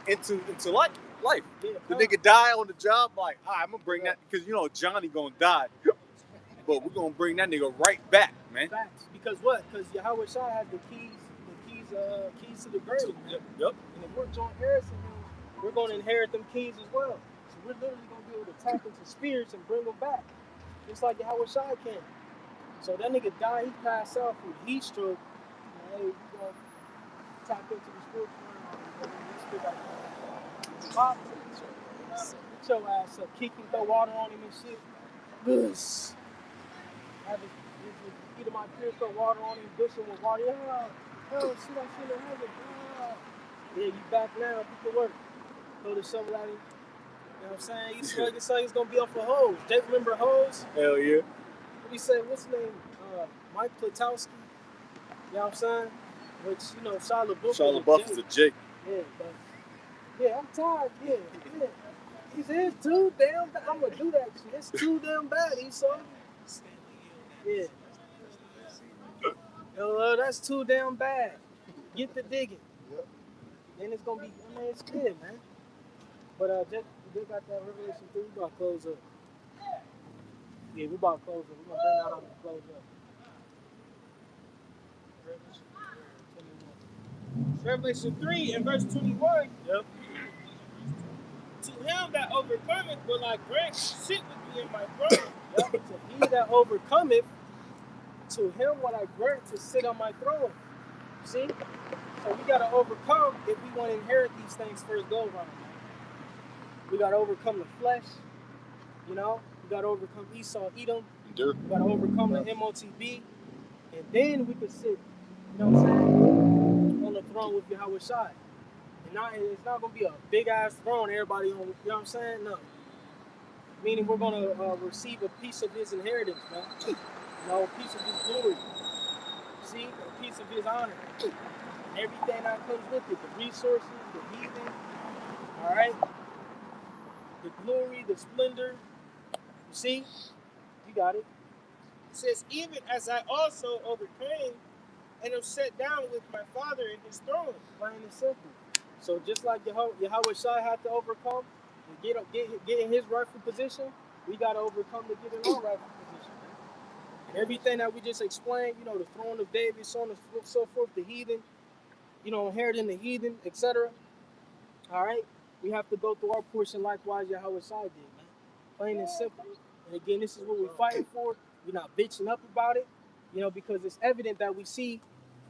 into life. Yeah, The nigga die on the job, like, all right, I'm gonna bring that, because you know Johnny gonna die, but we're gonna bring that nigga right back, man. Facts. Because what? Because Yahweh Shai has the keys to the grave, man. Yep. And if we're joint heirs to him, we're gonna inherit them keys as well. So we're literally gonna be able to tap into spirits and bring them back, just like Yahweh Shai can. So that nigga died, he passed out from heat stroke. Hey, we gonna tap into the spiritual realm. Pop, get your ass up, kick him, throw water on him and shit. Yes. Have either my peers throw water on him, bush him with water. Shit, I shouldn't have it. Yeah, you back now, get to work. Throw the shovel at him. You know what I'm saying? He's like he's gonna be off a hose. Jake, remember hose? Hell yeah. What do you say? What's his name? Mike Platowski. You know what I'm saying? Which, you know, Shia LaBeouf is a Jake. Yeah, but yeah, I'm tired. Yeah. He said it's too damn bad. I'm gonna do that shit. It's too damn bad, Esau. Yeah. Yo, that's too damn bad. Get the digging. Yep. Then it's gonna be, I mean, it's good, man. But just got that Revelation 3. We about to close up. Yeah, we about to close up. We're gonna bring that on and close up. Revelation 3 and verse 21. Yep. To him that overcometh will I grant to sit with me in my throne. Yep. To he that overcometh, to him what I grant to sit on my throne. See? So we gotta overcome if we want to inherit these things first go around. We gotta overcome the flesh, you know. We gotta overcome Esau, Edom. We gotta overcome the MOTB, and then we can sit, you know what I'm saying, on the throne with Yahweh Shai. And it's not gonna be a big ass throne. Everybody on, you know what I'm saying? No. Meaning we're gonna receive a piece of his inheritance, man. You know, a piece of his glory. See, a piece of his honor. And everything that comes with it, the resources, the heathen, all right? The glory, the splendor. You see? You got it. It says, even as I also overcame and am set down with my Father in his throne. Plain and simple. So just like Yahweh Shai had to overcome and get in his rightful position, we got to overcome to get in our rightful position. And everything that we just explained, you know, the throne of David, so on and so forth, the heathen, you know, inheriting the heathen, etc. All right? We have to go through our portion likewise Yahweh Shai did, man. Plain and simple. And again, this is what we're fighting for. We're not bitching up about it, you know, because it's evident that we see,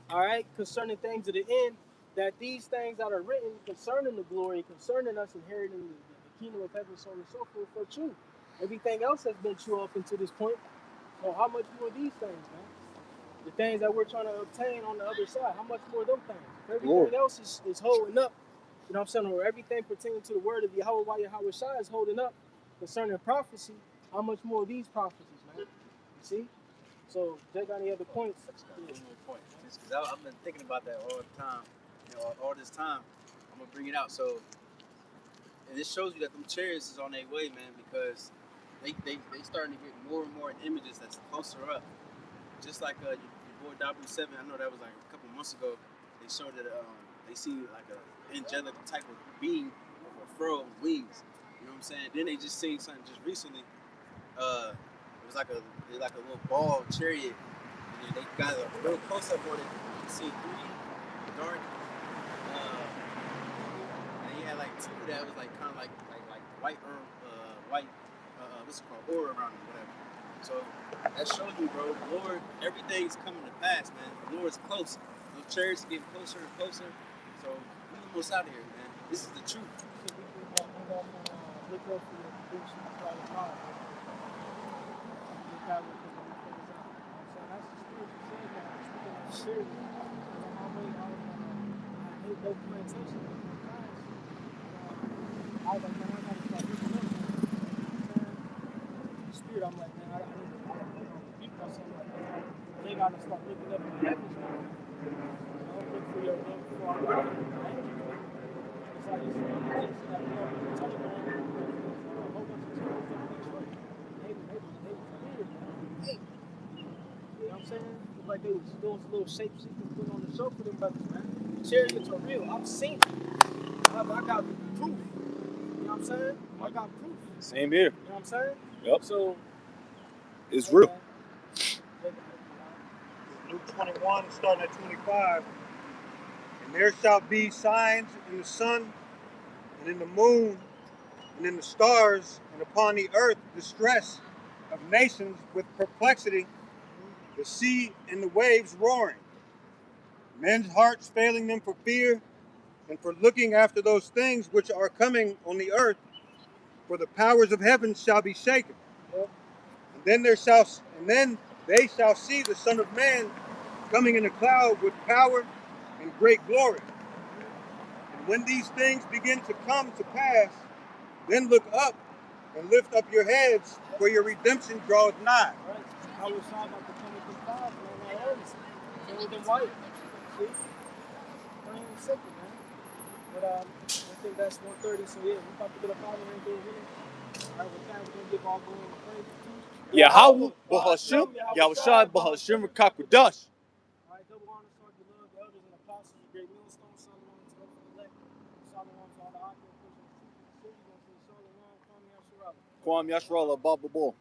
all right, concerning things of the end, that these things that are written concerning the glory, concerning us inheriting the kingdom of heaven, so on and so forth, are true. Everything else has been true up until this point. So how much more of these things, man? The things that we're trying to obtain on the other side, how much more of them things? If everything else is holding up, you know what I'm saying, or everything pertaining to the word of Yahweh, while Yahweh Shai is holding up concerning prophecy, how much more of these prophecies, man? You see? So, Jay got any other points? One more point. Just because I've been thinking about that all the time. You know, all this time. I'm going to bring it out. So, and this shows you that them chariots is on their way, man, because they starting to get more and more images that's closer up. Just like your boy W7, I know that was like a couple months ago. They showed that they see like a angelic type of being with a furrow with wings. You know what I'm saying? Then they just seen something just recently. It was like a little ball chariot, and then they got a real close up on it. You see three dark, and he had like two that was like kind of like white what's it called, aura around them, whatever. So that shows you, bro, the Lord, everything's coming to pass, man. The Lord's close. Those chariots are getting closer and closer. So we almost out of here, man. This is the truth. Look up for your prediction by the power. Look out with the so that's the spirit you said that. Speaking of spirit, on my way out, I hate no plantation in my class. I was like, man, I gotta start looking up. Spirit, I'm like, man, I need to beat myself. Like, man, they gotta start looking up in the heavens, man. Don't look for your love for our God. It's like this, like, you know, Telegram, a whole bunch of channels in Detroit. They was weird, man. Hey. You know what I'm saying? It's like they was doing some little shape seekers putting on the show for them brothers, man. The chariots are real. I've seen it. I got proof. You know what I'm saying? I got proof. Same here. You know what I'm saying? Yep. So It's real. Luke 21, starting at 25. And there shall be signs in the sun, and in the moon, and in the stars, and upon the earth distress of nations with perplexity, the sea and the waves roaring, men's hearts failing them for fear, and for looking after those things which are coming on the earth, for the powers of heaven shall be shaken. And then they shall see the Son of Man coming in a cloud with power and great glory. And when these things begin to come to pass, then look up and lift up your heads, for your redemption draweth nigh. Right. I was talking about the 25, man. That early. Gold and white. See? Plain and simple, man. But I think that's 1:30, so yeah, we're about to get up out of here and do a winning. All right, with that, we're going to give all glory and praise to Yahweh, Bahashim, Yahushai, Bahashim, Rakakwadash. all right, double honor, so the love, the elders and apostles, the great millstone, Solomon, to the elect, Solomon, to all the occupants, and the city, going to say Solomon, Kwame Yasharala. Kwam Yashrala, Baba Bo.